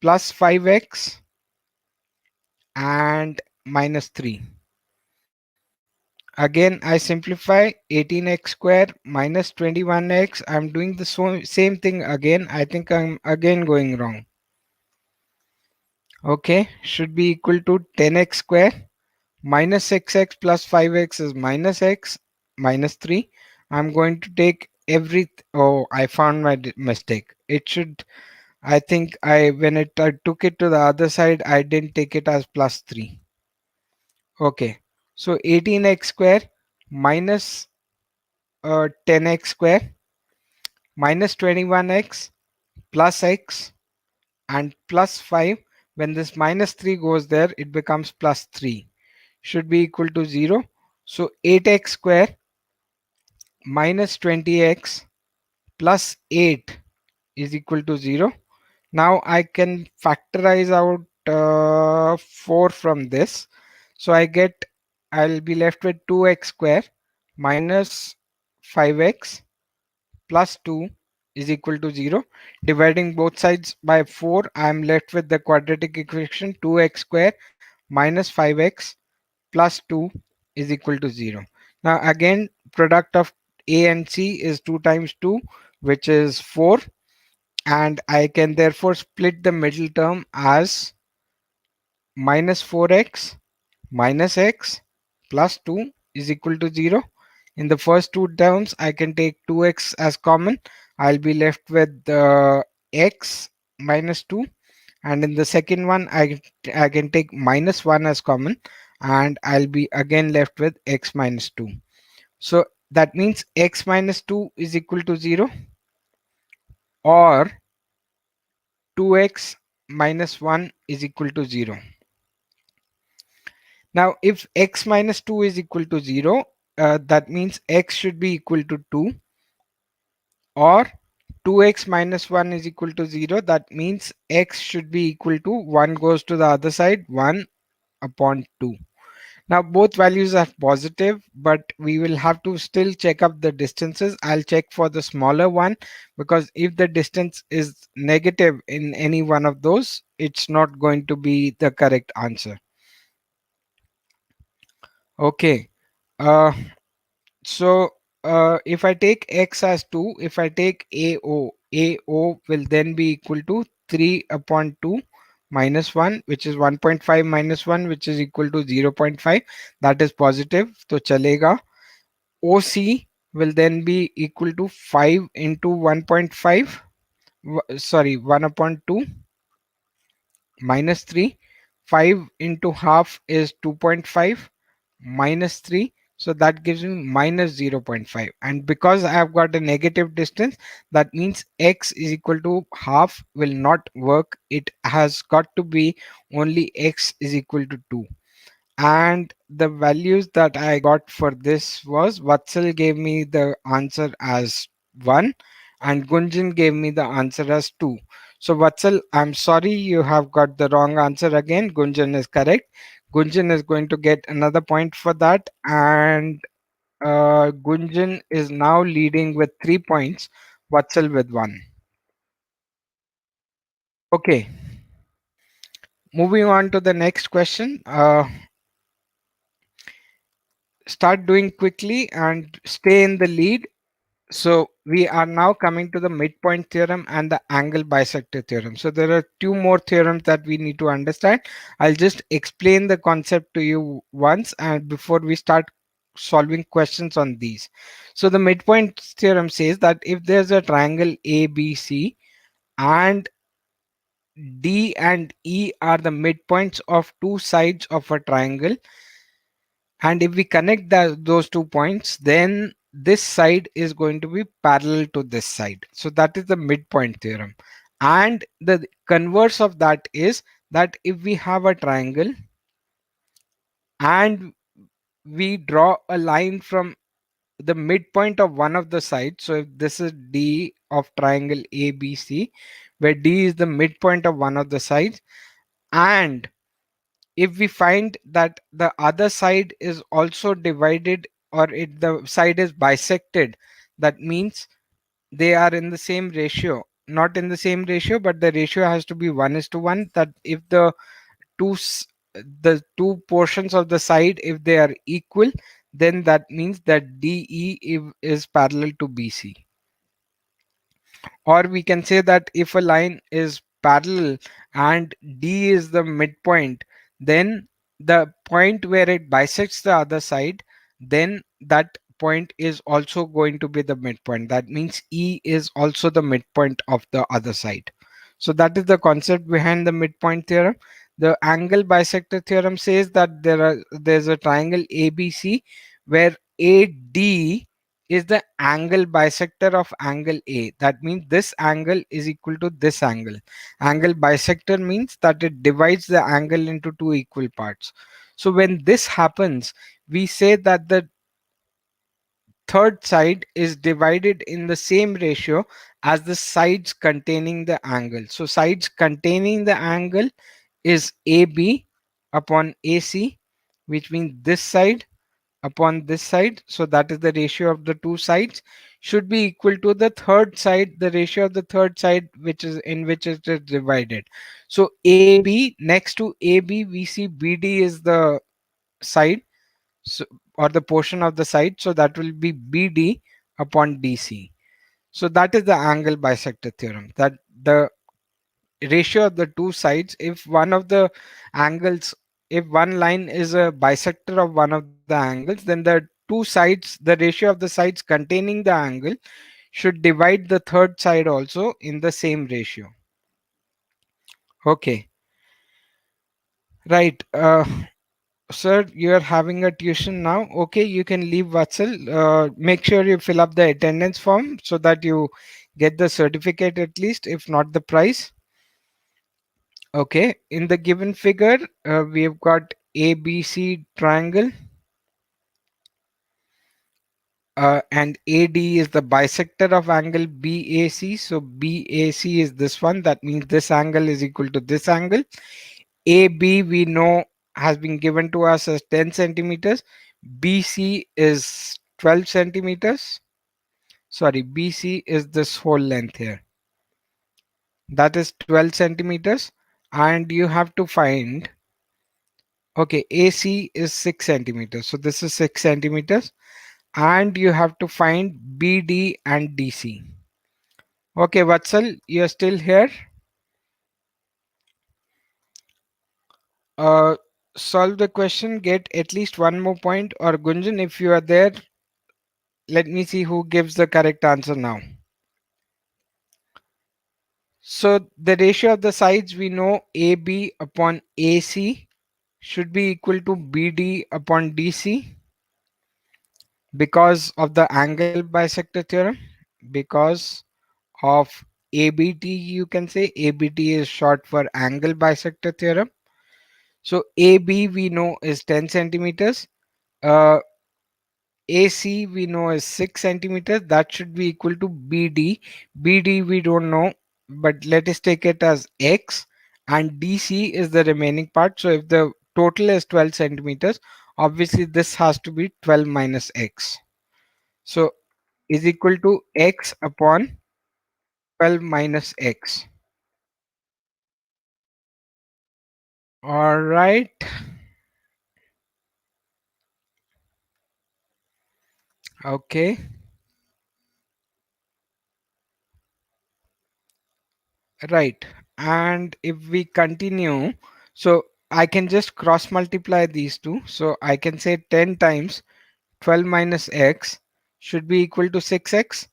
[SPEAKER 1] plus 5x and minus 3. Again, I simplify 18x square minus 21x. I'm doing the same thing again. I think I'm again going wrong. Okay, should be equal to 10x square minus 6x plus 5x is minus x minus 3. I'm going to take oh, I found my mistake. It should, I think I took it to the other side, I didn't take it as plus 3. Okay, so 18x square minus 10x square minus 21x plus x and plus 5. When this minus 3 goes there, it becomes plus 3. Should be equal to 0. So 8x square minus 20x plus 8 is equal to 0. Now I can factorize out 4 from this. So I'll be left with 2x square minus 5x plus 2 is equal to 0. Dividing both sides by 4, I am left with the quadratic equation 2x square minus 5x plus 2 is equal to 0. Now again, product of a and c is 2 times 2, which is 4, and I can therefore split the middle term as minus 4x minus x plus 2 is equal to 0. In the first two terms, I can take 2x as common. I'll be left with x minus 2. And in the second one, I can take minus 1 as common, and I'll be again left with x minus 2. So that means x minus 2 is equal to 0, or 2x minus 1 is equal to 0. Now, if x minus 2 is equal to 0, that means x should be equal to 2, or 2x minus 1 is equal to 0. That means x should be equal to 1 goes to the other side, 1 upon 2. Now both values are positive, but we will have to still check up the distances. I'll check for the smaller one, because if the distance is negative in any one of those, it's not going to be the correct answer. Okay. Uh, so if I take x as 2, if I take AO will then be equal to 3 upon 2 minus 1, which is 1.5 minus 1, which is equal to 0.5. That is positive. So chalega. OC will then be equal to 5 into 1.5, sorry, 1 upon 2 minus 3. 5 into half is 2.5 minus 3. So that gives me minus 0.5. And because I have got a negative distance, that means x is equal to half will not work. It has got to be only x is equal to 2. And the values that I got for this was Vatsal gave me the answer as 1 and Gunjan gave me the answer as 2. So Vatsal, I'm sorry, you have got the wrong answer again. Gunjan is correct. Gunjan is going to get another point for that, and Gunjan is now leading with 3 points, Vatsal with 1. Okay, moving on to the next question. Start doing quickly and stay in the lead. So we are now coming to the midpoint theorem and the angle bisector theorem. So there are two more theorems that we need to understand. I'll just explain the concept to you once and before we start solving questions on these. So the midpoint theorem says that if there's a triangle ABC and D and E are the midpoints of two sides of a triangle, and if we connect those 2 points, then this side is going to be parallel to this side. So that is the midpoint theorem. And the converse of that is that if we have a triangle and we draw a line from the midpoint of one of the sides, so if this is D of triangle ABC, where D is the midpoint of one of the sides, and if we find that the other side is also divided, or the side is bisected, that means they are in the same ratio, not in the same ratio, but the ratio has to be 1:1, that if two s- the two portions of the side, if they are equal, then that means that DE is parallel to BC. Or we can say that if a line is parallel and D is the midpoint, then the point where it bisects the other side, then that point is also going to be the midpoint. That means E is also the midpoint of the other side. So that is the concept behind the midpoint theorem. The angle bisector theorem says that there's a triangle ABC where AD is the angle bisector of angle A. That means this angle is equal to this angle. Angle bisector means that it divides the angle into two equal parts. So when this happens, we say that the third side is divided in the same ratio as the sides containing the angle. So sides containing the angle is AB upon AC, which means this side upon this side. So that is the ratio of the two sides should be equal to the third side, the ratio of the third side which is in which it is divided. So AB, next to AB we see BD is the side, so, or the portion of the side, so that will be BD upon DC. So that is the angle bisector theorem, that the ratio of the two sides, if one of the angles, if one line is a bisector of one of the angles, then the two sides, the ratio of the sides containing the angle should divide the third side also in the same ratio. Okay, right. Sir, you are having a tuition now. Okay, you can leave, Vatsal. Make sure you fill up the attendance form so that you get the certificate at least, if not the prize. Okay, in the given figure, we have got ABC triangle, and AD is the bisector of angle BAC. So BAC is this one. That means this angle is equal to this angle. AB we know has been given to us as 10 centimeters. BC is 12 centimeters. Sorry, BC is this whole length here. That is 12 centimeters. And you have to find, okay, AC is 6 centimeters. So this is 6 centimeters. And you have to find BD and DC. Okay, Vatsal, you're still here. Uh, Solve the question, get at least one more point. Or Gunjan, if you are there, let me see who gives the correct answer now. So the ratio of the sides we know AB upon AC should be equal to BD upon DC because of the angle bisector theorem. Because of ABT, you can say ABT is short for angle bisector theorem. So AB we know is 10 centimeters. Uh, AC we know is 6 centimeters. That should be equal to BD. BD we don't know, but let us take it as X, and DC is the remaining part. So if the total is 12 centimeters, obviously this has to be 12 minus X. So is equal to X upon 12 minus X. All right. Okay. Right. And if we continue, so I can just cross multiply these two. So I can say 10 times 12 minus x should be equal to 6x.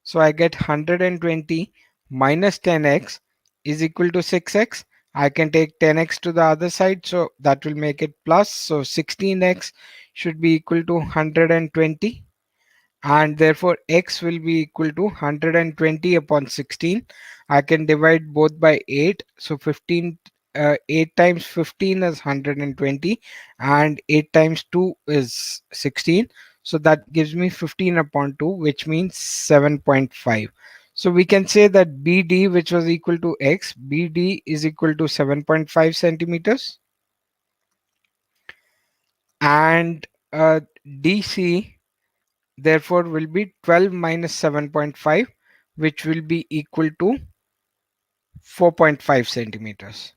[SPEAKER 1] So I get 120 minus 10x is equal to 6x. I can take 10x to the other side, so that will make it plus. So 16x should be equal to 120, and therefore x will be equal to 120 upon 16. I can divide both by 8, so 15, 8 times 15 is 120, and 8 times 2 is 16. So that gives me 15 upon 2, which means 7.5. So we can say that BD, which was equal to x, BD is equal to 7.5 centimeters, and DC therefore will be 12 minus 7.5, which will be equal to 4.5 centimeters.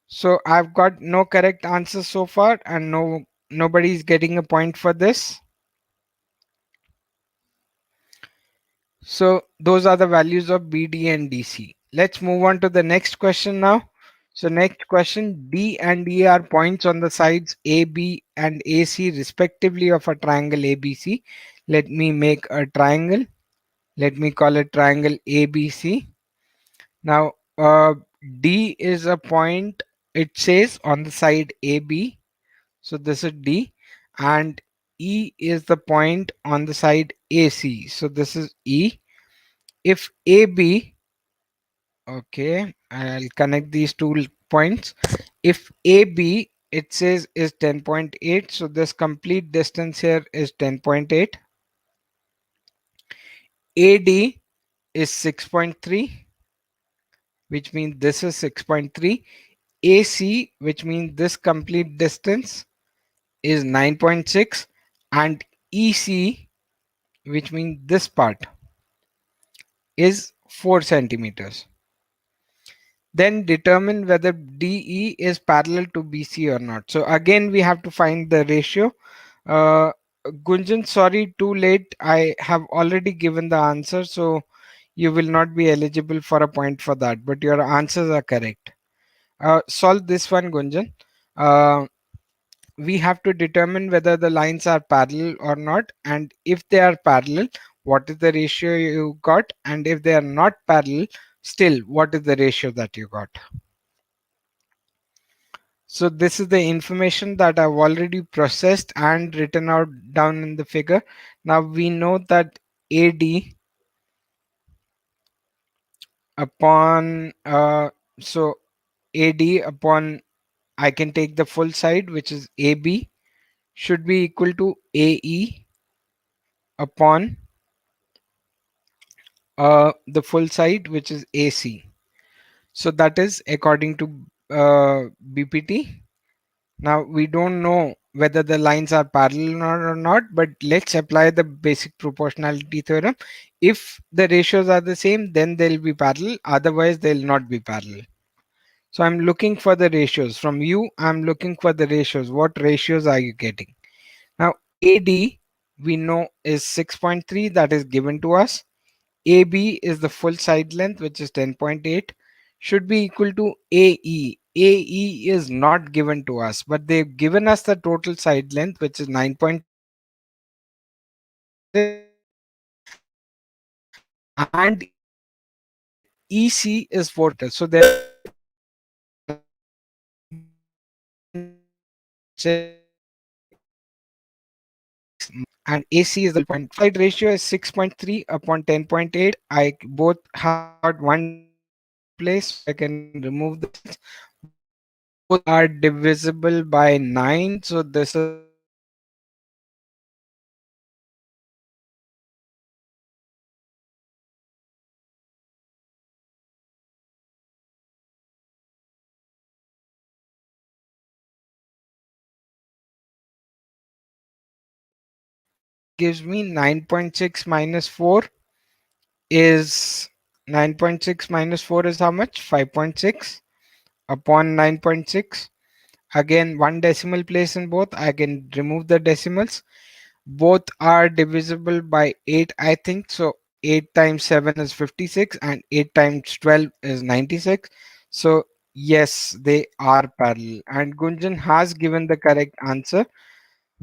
[SPEAKER 1] So I've got no correct answer so far, and nobody is getting a point for this. So those are the values of BD and DC. Let's move on to the next question now. So next question, D and E are points on the sides AB and AC respectively of a triangle ABC. Let me make a triangle. Let me call it triangle ABC. Now, D is a point, it says on the side AB. So this is D. And E is the point on the side AC. So this is E. If AB, okay, I'll connect these two points. If AB, it says is 10.8. So this complete distance here is 10.8. AD is 6.3, which means this is 6.3. AC, which means this complete distance, is 9.6, and EC, which means this part, is 4 centimeters. Then determine whether DE is parallel to BC or not. So again, we have to find the ratio. Uh, Gunjan, sorry, too late. I have already given the answer, so you will not be eligible for a point for that, but your answers are correct. Solve this one, Gunjan. Uh, we have to determine whether the lines are parallel or not, and if they are parallel, what is the ratio you got, and if they are not parallel, still what is the ratio that you got. So this is the information that I've already processed and written out down in the figure. Now we know that AD upon so AD upon, I can take the full side, which is AB, should be equal to AE upon the full side, which is AC. So that is according to BPT. Now we don't know whether the lines are parallel or not, but let's apply the basic proportionality theorem. If the ratios are the same, then they'll be parallel, otherwise they'll not be parallel. So I'm looking for the ratios from you. I'm looking for the ratios. What ratios are you getting? Now AD we know is 6.3, that is given to us. AB is the full side length, which is 10.8, should be equal to AE. AE is not given to us, but they've given us the total side length, which is 9.6, and EC is 4. So therefore, and AC is the point. Side ratio is 6.3 upon 10.8. I both have got one decimal in one place, so I can remove the decimal. Both are divisible by 9. So this is 9.6 minus 4 is 9.6 minus 4 is how much? 5.6 upon 9.6. Again, one decimal place in both. I can remove the decimals. Both are divisible by 8, I think. So 8 times 7 is 56 and 8 times 12 is 96. So yes, they are parallel. And Gunjan has given the correct answer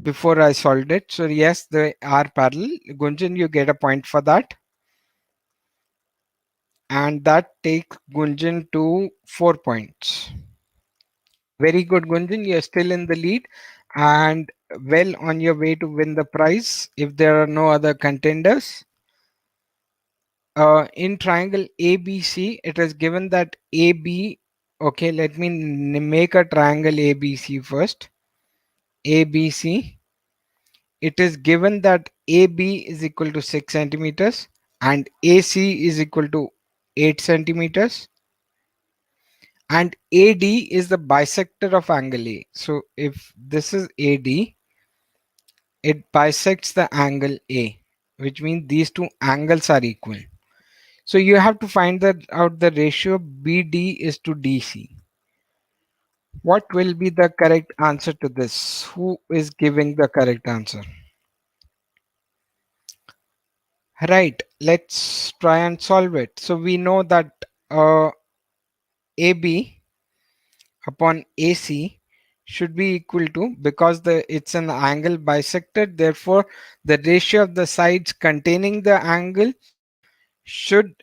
[SPEAKER 1] before I solved it. So yes, they are parallel. Gunjan, you get a point for that. And that takes Gunjan to 4 points. Very good, Gunjan. You're still in the lead and well on your way to win the prize if there are no other contenders. In triangle ABC, it is given that AB, okay, let me make a triangle ABC first. ABC, it is given that AB is equal to 6 centimeters and AC is equal to 8 centimeters and AD is the bisector of angle A. So if this is AD, it bisects the angle A, which means these two angles are equal. So you have to find that out the ratio BD is to DC. What will be the correct answer to this? Who is giving the correct answer? Right, let's try and solve it. So we know that AB upon AC should be equal to, because it's an angle bisected, therefore the ratio of the sides containing the angle should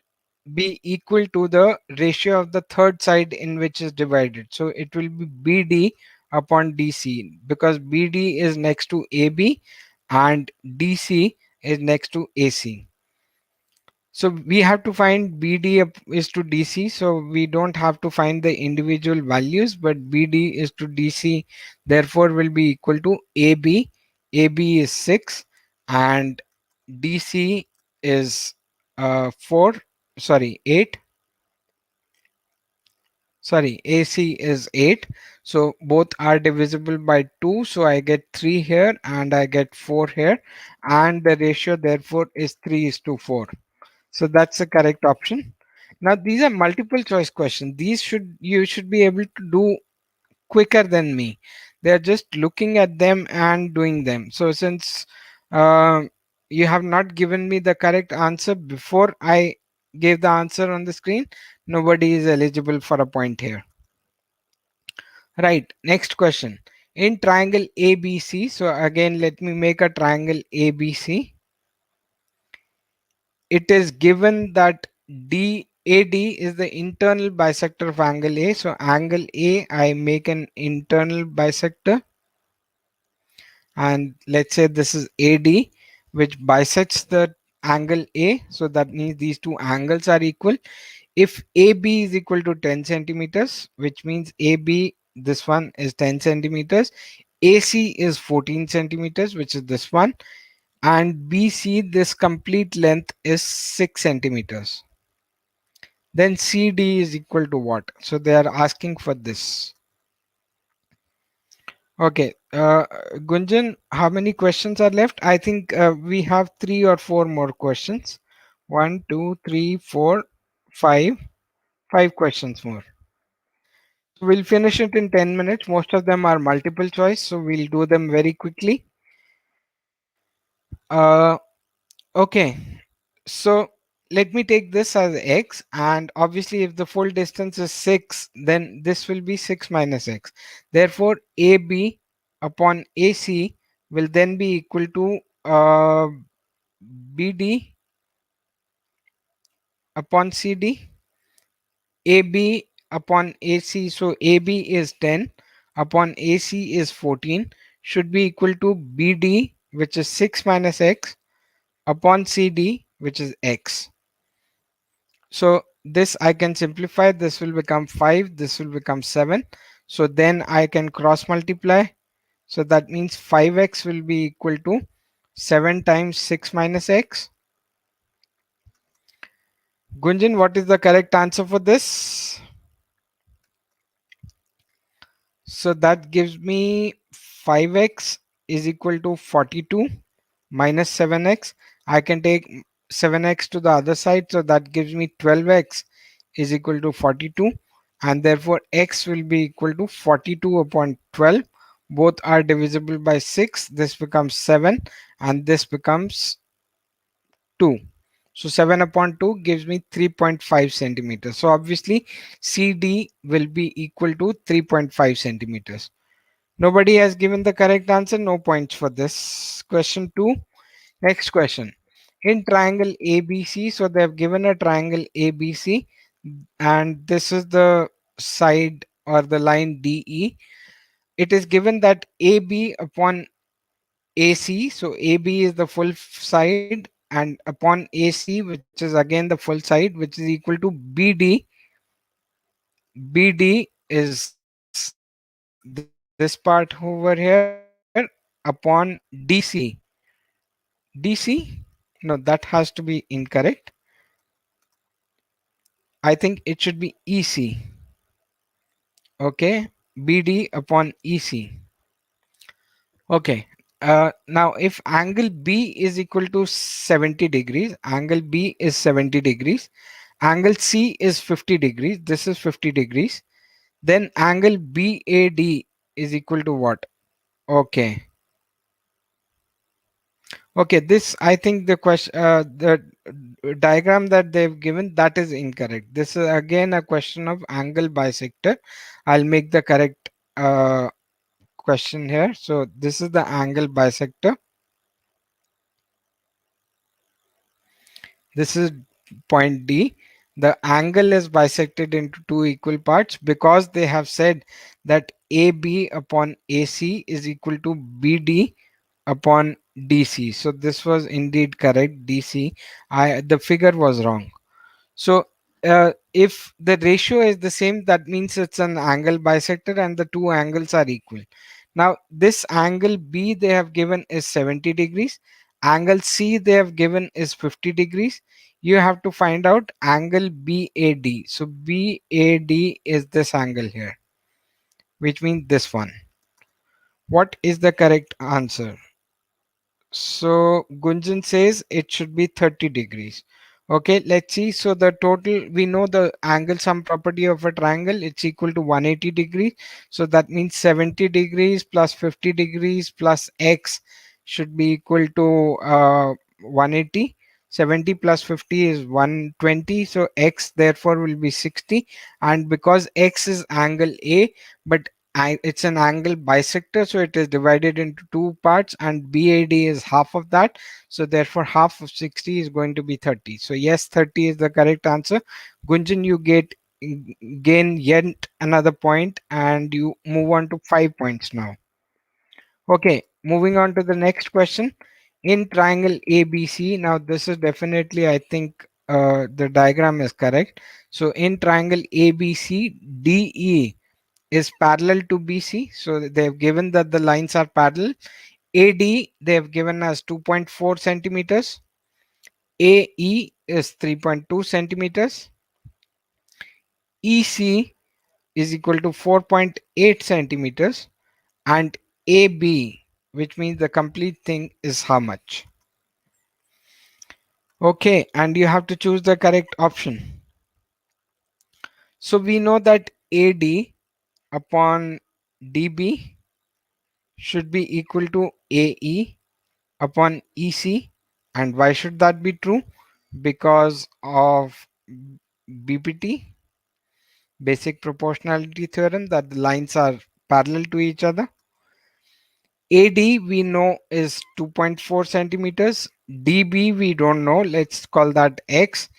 [SPEAKER 1] be equal to the ratio of the third side in which is divided. So it will be BD upon DC, because BD is next to AB and DC is next to AC. So we have to find BD is to DC, so we don't have to find the individual values, but BD is to DC, therefore will be equal to AB. AB is 6 and DC is 4, sorry 8, sorry AC is 8. So both are divisible by 2, so I get 3 here and I get 4 here, and the ratio therefore is 3 is to 4. So that's the correct option. Now these are multiple choice questions. These you should be able to do quicker than me. They're just looking at them and doing them. So since uh, you have not given me the correct answer before I gave the answer on the screen, nobody is eligible for a point here. Right, next question. In triangle ABC, so again let me make a triangle ABC. It is given that DAD is the internal bisector of angle A. So angle A, I make an internal bisector, and let's say this is AD, which bisects the angle A. So that means these two angles are equal. If AB is equal to 10 centimeters, which means AB, this one is 10 centimeters, AC is 14 centimeters, which is this one, and BC, this complete length is 6 centimeters. Then CD is equal to what? So they are asking for this. Okay, Gunjan, how many questions are left? I think we have 3 or 4 more questions. 1, 2, 3, 4, 5. 5 questions more. So we'll finish it in 10 minutes. Most of them are multiple choice, so we'll do them very quickly. Uh, okay, so let me take this as x, and obviously if the full distance is 6, then this will be 6 minus x. Therefore AB upon AC will then be equal to BD upon CD. AB upon AC, so AB is 10 upon AC is 14, should be equal to BD, which is 6 minus x, upon CD, which is x. So this I can simplify. This will become 5, this will become 7. So then I can cross multiply. So that means 5x will be equal to 7 times 6 minus x. Gunjan, what is the correct answer for this? So that gives me 5x is equal to 42 minus 7x. I can take 7x to the other side. So that gives me 12x is equal to 42. and therefore x will be equal to 42 upon 12. Both are divisible by 6. This becomes 7 and this becomes 2. So 7 upon 2 gives me 3.5 centimeters. So obviously CD will be equal to 3.5 centimeters. Nobody has given the correct answer. No points for this. Question 2. Next question. In triangle ABC, so they have given a triangle ABC and this is the side or the line DE. It is given that AB upon AC, so AB is the full side, and upon AC, which is again the full side, which is equal to BD. BD is this part over here upon DC. DC? No, that has to be incorrect. I think it should be EC. Okay, BD upon EC. Okay. Now if angle B is equal to 70 degrees, angle B is 70 degrees, angle C is 50 degrees, this is 50 degrees, then angle BAD is equal to what? Okay. Okay, this I think the question, the diagram that they've given, that is incorrect. This is again a question of angle bisector. I'll make the correct question here. So this is the angle bisector. This is point D. The angle is bisected into two equal parts because they have said that AB upon AC is equal to BD upon DC. So this was indeed correct. DC. The figure was wrong. So if the ratio is the same, that means it's an angle bisector and the two angles are equal. Now this angle B they have given is 70 degrees. Angle C they have given is 50 degrees. You have to find out angle BAD. So BAD is this angle here, which means this one. What is the correct answer? So Gunjan says it should be 30 degrees. Okay, let's see. So the total, we know the angle sum property of a triangle, it's equal to 180 degrees. So that means 70 degrees plus 50 degrees plus x should be equal to 180. 70 plus 50 is 120. So x therefore will be 60. And because x is angle A, but it's an angle bisector, so it is divided into two parts and BAD is half of that, so therefore half of 60 is going to be 30. So yes, 30 is the correct answer. Gunjan, you gain yet another point and you move on to 5 points now. Okay, moving on to the next question. In triangle ABC, now this is definitely, I think the diagram is correct. So in triangle ABC, DE is parallel to BC. So they have given that the lines are parallel. AD they have given us 2.4 centimeters. AE is 3.2 centimeters. EC is equal to 4.8 centimeters. And AB, which means the complete thing, is how much? Okay, and you have to choose the correct option. So we know that AD upon DB should be equal to AE upon EC. And why should that be true? Because of BPT, Basic Proportionality Theorem, that the lines are parallel to each other. AD we know is 2.4 centimeters. DB we don't know. Let's call that X.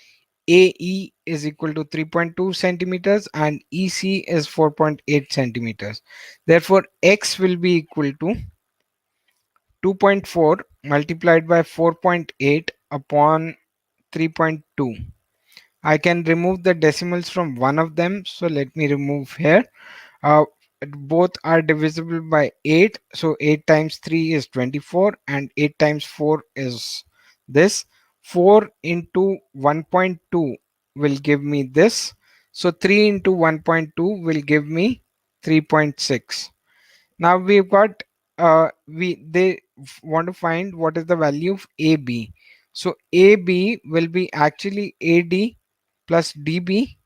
[SPEAKER 1] AE is equal to 3.2 centimeters and EC is 4.8 centimeters. Therefore, X will be equal to 2.4 multiplied by 4.8 upon 3.2. I can remove the decimals from one of them. So let me remove here. Uh, Both are divisible by 8. So 8 times 3 is 24 and 8 times 4 is this. 4 into 1.2 will give me this. So 3 into 1.2 will give me 3.6. Now we've got they want to find what is the value of AB. So AB will be actually AD plus DB.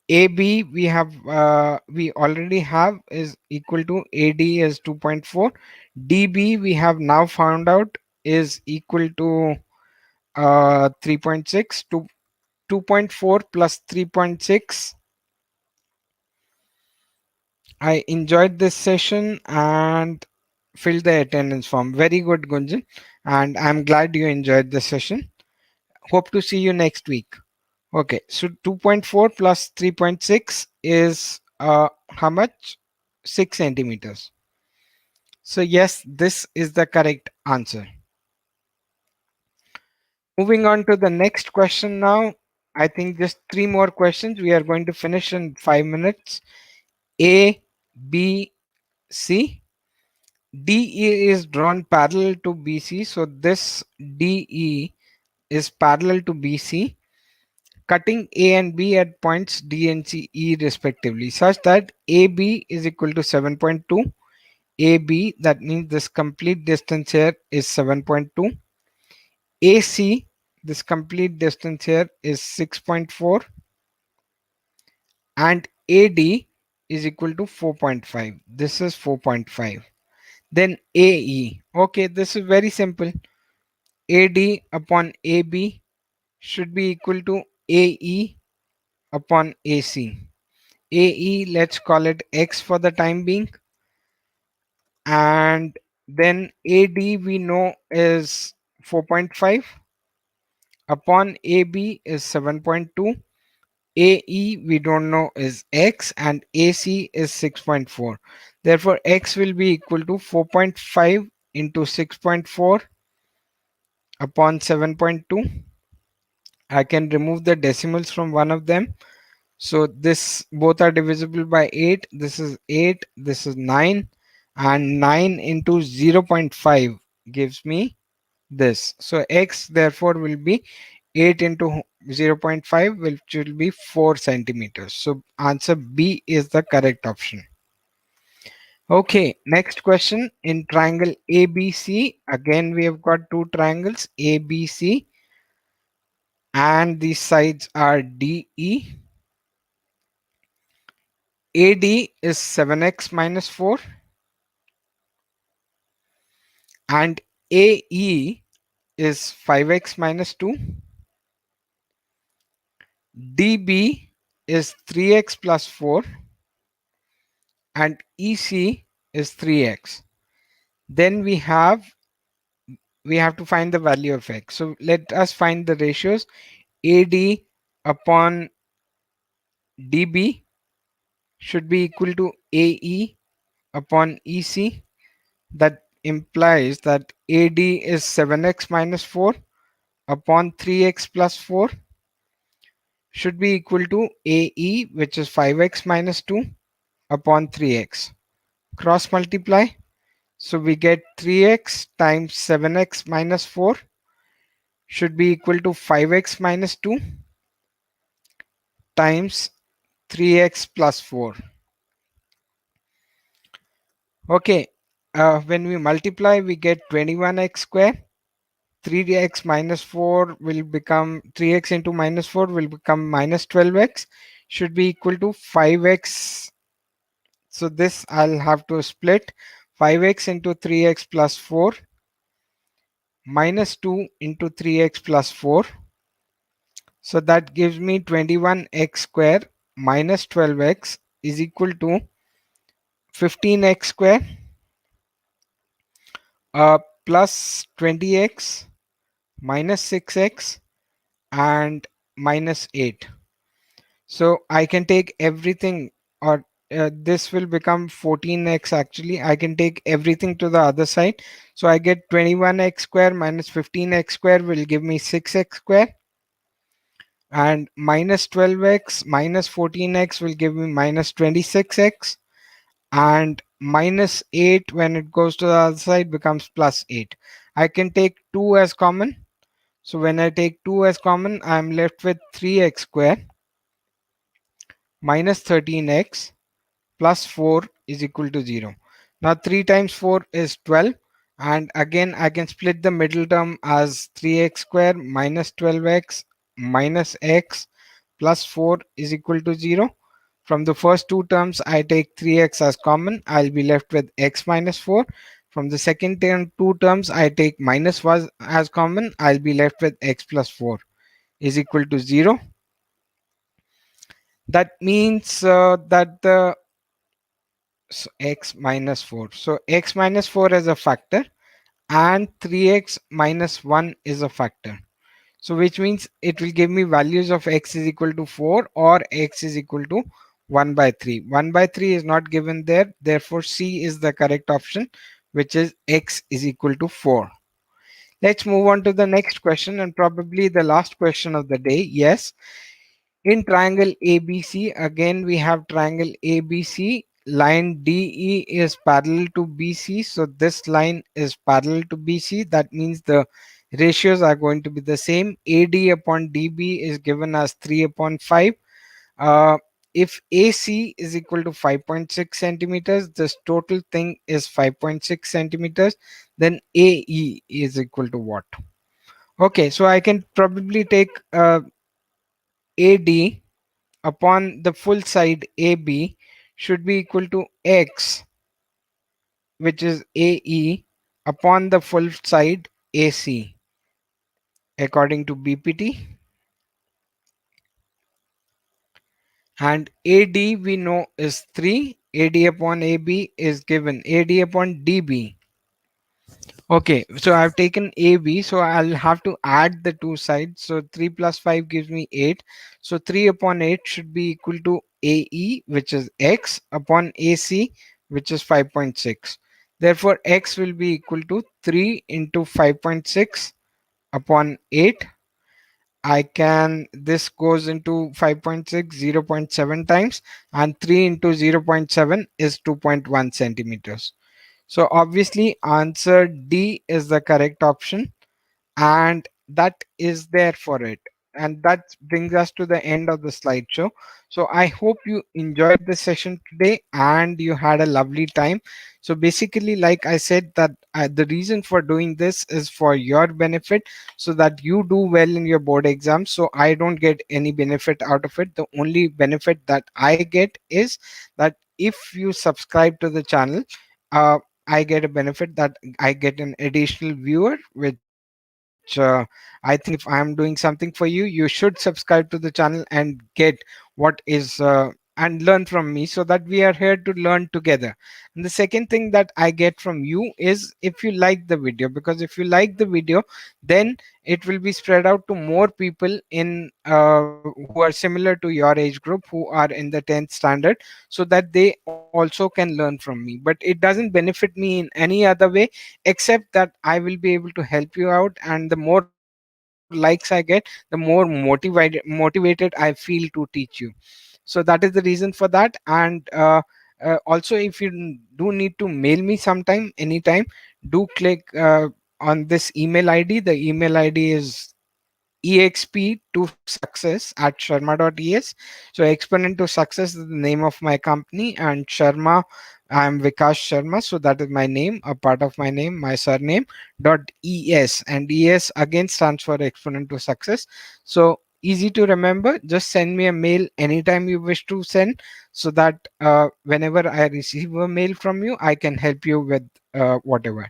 [SPEAKER 1] AB we already have is equal to AD is 2.4. DB we have now found out is equal to 3.6 to 2.4 plus 3.6. I enjoyed this session and filled the attendance form. Very good, Gunjan, and I'm glad you enjoyed the session. Hope to see you next week. Okay, so 2.4 plus 3.6 is how much? 6 centimeters. So yes, this is the correct answer. Moving on to the next question now. I think just three more questions. We are going to finish in 5 minutes. A, B, C. DE is drawn parallel to BC. So this DE is parallel to BC, cutting A and B at points D and C E respectively, such that AB is equal to 7.2. AB, that means this complete distance here is 7.2. AC, this complete distance here is 6.4. And AD is equal to 4.5. This is 4.5. Then AE. Okay, this is very simple. AD upon AB should be equal to AE upon AC. AE, let's call it X for the time being. And then AD we know is 4.5 upon AB is 7.2. AE we don't know is X and AC is 6.4. Therefore, X will be equal to 4.5 into 6.4 upon 7.2. I can remove the decimals from one of them. So this both are divisible by 8. This is 8. This is 9. And 9 into 0.5 gives me this. So X therefore will be 8 into 0.5, which will be 4 centimeters. So answer B is the correct option. Okay, next question. In triangle ABC, again we have got two triangles ABC and these sides are DE. AD is 7x minus 4 and AE is 5x minus 2. DB is 3x plus 4 and EC is 3x. Then we have to find the value of x. So let us find the ratios. AD upon DB should be equal to AE upon EC. That implies that AD is 7x minus 4 upon 3x plus 4 should be equal to AE, which is 5x minus 2 upon 3x. Cross multiply. So we get 3x times 7x minus 4 should be equal to 5x minus 2 times 3x plus 4. Okay, when we multiply, we get 21x square. 3x minus 4 will become 3x into minus 4 will become minus 12x should be equal to 5x. So this I'll have to split 5x into 3x plus 4 minus 2 into 3x plus 4. So that gives me 21x square minus 12x is equal to 15x square plus 20x minus 6x and minus 8. So I can take everything, or this will become 14x actually. I can take everything to the other side. So I get 21x square minus 15x square will give me 6x square. And minus 12x minus 14x will give me minus 26x. And minus 8 when it goes to the other side becomes plus 8. I can take 2 as common. So when I take 2 as common, I'm left with 3x square minus 13x plus 4 is equal to 0. Now 3 times 4 is 12. And again, I can split the middle term as 3x square minus 12x minus x plus 4 is equal to 0. From the first two terms, I take 3x as common. I'll be left with x minus 4. From the second term, two terms, I take minus 1 as common. I'll be left with x plus 4 is equal to 0. That means that the x minus 4. So x minus 4 is a factor and 3x minus 1 is a factor. So which means it will give me values of x is equal to 4 or x is equal to 1 by 3. 1 by 3 is not given there. Therefore, C is the correct option, which is x is equal to 4. Let's move on to the next question and probably the last question of the day. Yes, in triangle ABC, again we have triangle ABC. Line DE is parallel to BC. So this line is parallel to BC. That means the ratios are going to be the same. AD upon DB is given as 3 upon 5. Uh, if AC is equal to 5.6 centimeters, this total thing is 5.6 centimeters. Then AE is equal to what? Okay, so I can probably take AD upon the full side AB should be equal to x, which is AE, upon the full side AC, according to BPT. And AD we know is 3. AD upon AB is given AD upon DB. Okay, so I've taken AB, so I'll have to add the two sides. So 3 plus 5 gives me 8. So 3 upon 8 should be equal to AE, which is x, upon AC, which is 5.6. Therefore, x will be equal to 3 into 5.6 upon 8. I can, this goes into 5.6, 0.7 times, and 3 into 0.7 is 2.1 centimeters. So obviously answer D is the correct option, and that is there for it. And that brings us to the end of the slideshow. So I hope you enjoyed the session today and you had a lovely time. So basically, like I said, that the reason for doing this is for your benefit, so that you do well in your board exams. So I don't get any benefit out of it. The only benefit that I get is that if you subscribe to the channel, uh, I get a benefit that I get an additional viewer, which I think if I'm doing something for you, you should subscribe to the channel and get what is and learn from me, so that we are here to learn together. And the second thing that I get from you is if you like the video, because if you like the video, then it will be spread out to more people in who are similar to your age group, who are in the 10th standard, so that they also can learn from me. But it doesn't benefit me in any other way, except that I will be able to help you out, and the more likes I get, the more motivated I feel to teach you. So that is the reason for that. And also, if you do need to mail me sometime, anytime, do click on this email ID. The email ID is exp to success at sharma.es. So exponent to success is the name of my company, and Sharma, I'm Vikash Sharma, so that is my name, a part of my name, my surname, dot es, and es again stands for exponent to success. So easy to remember, just send me a mail anytime you wish to send, so that whenever I receive a mail from you, I can help you with whatever.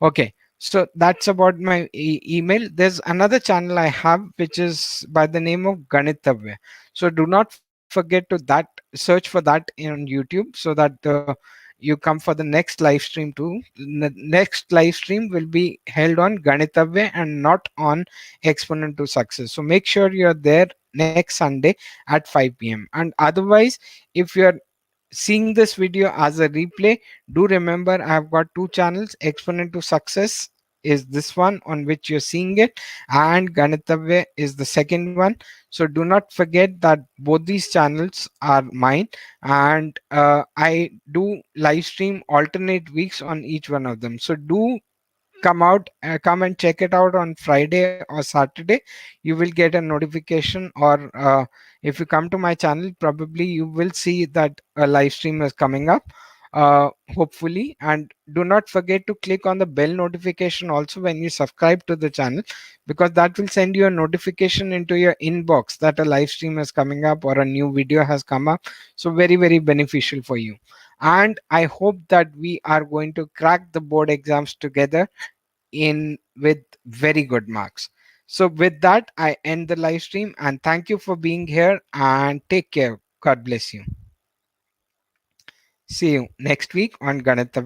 [SPEAKER 1] Okay, so that's about my email. There's another channel I have, which is by the name of Ganitavya. So do not forget to that, search for that on YouTube, so that you come for the next live stream too. The next live stream will be held on Ganitavya and not on Exponent to Success. So make sure you're there next Sunday at 5 p.m. And otherwise, if you're seeing this video as a replay, do remember I have got two channels. Exponent to Success is this one on which you're seeing it, and Ganitavya is the second one. So do not forget that both these channels are mine, and I do live stream alternate weeks on each one of them. So do come and check it out on Friday or Saturday. You will get a notification, or if you come to my channel, probably you will see that a live stream is coming up. hopefully. And do not forget to click on the bell notification also when you subscribe to the channel, because that will send you a notification into your inbox that a live stream is coming up or a new video has come up. So very, very beneficial for you. And I hope that we are going to crack the board exams together in with very good marks. So with that, I end the live stream, and thank you for being here, and take care. God bless you. See you next week on Ganita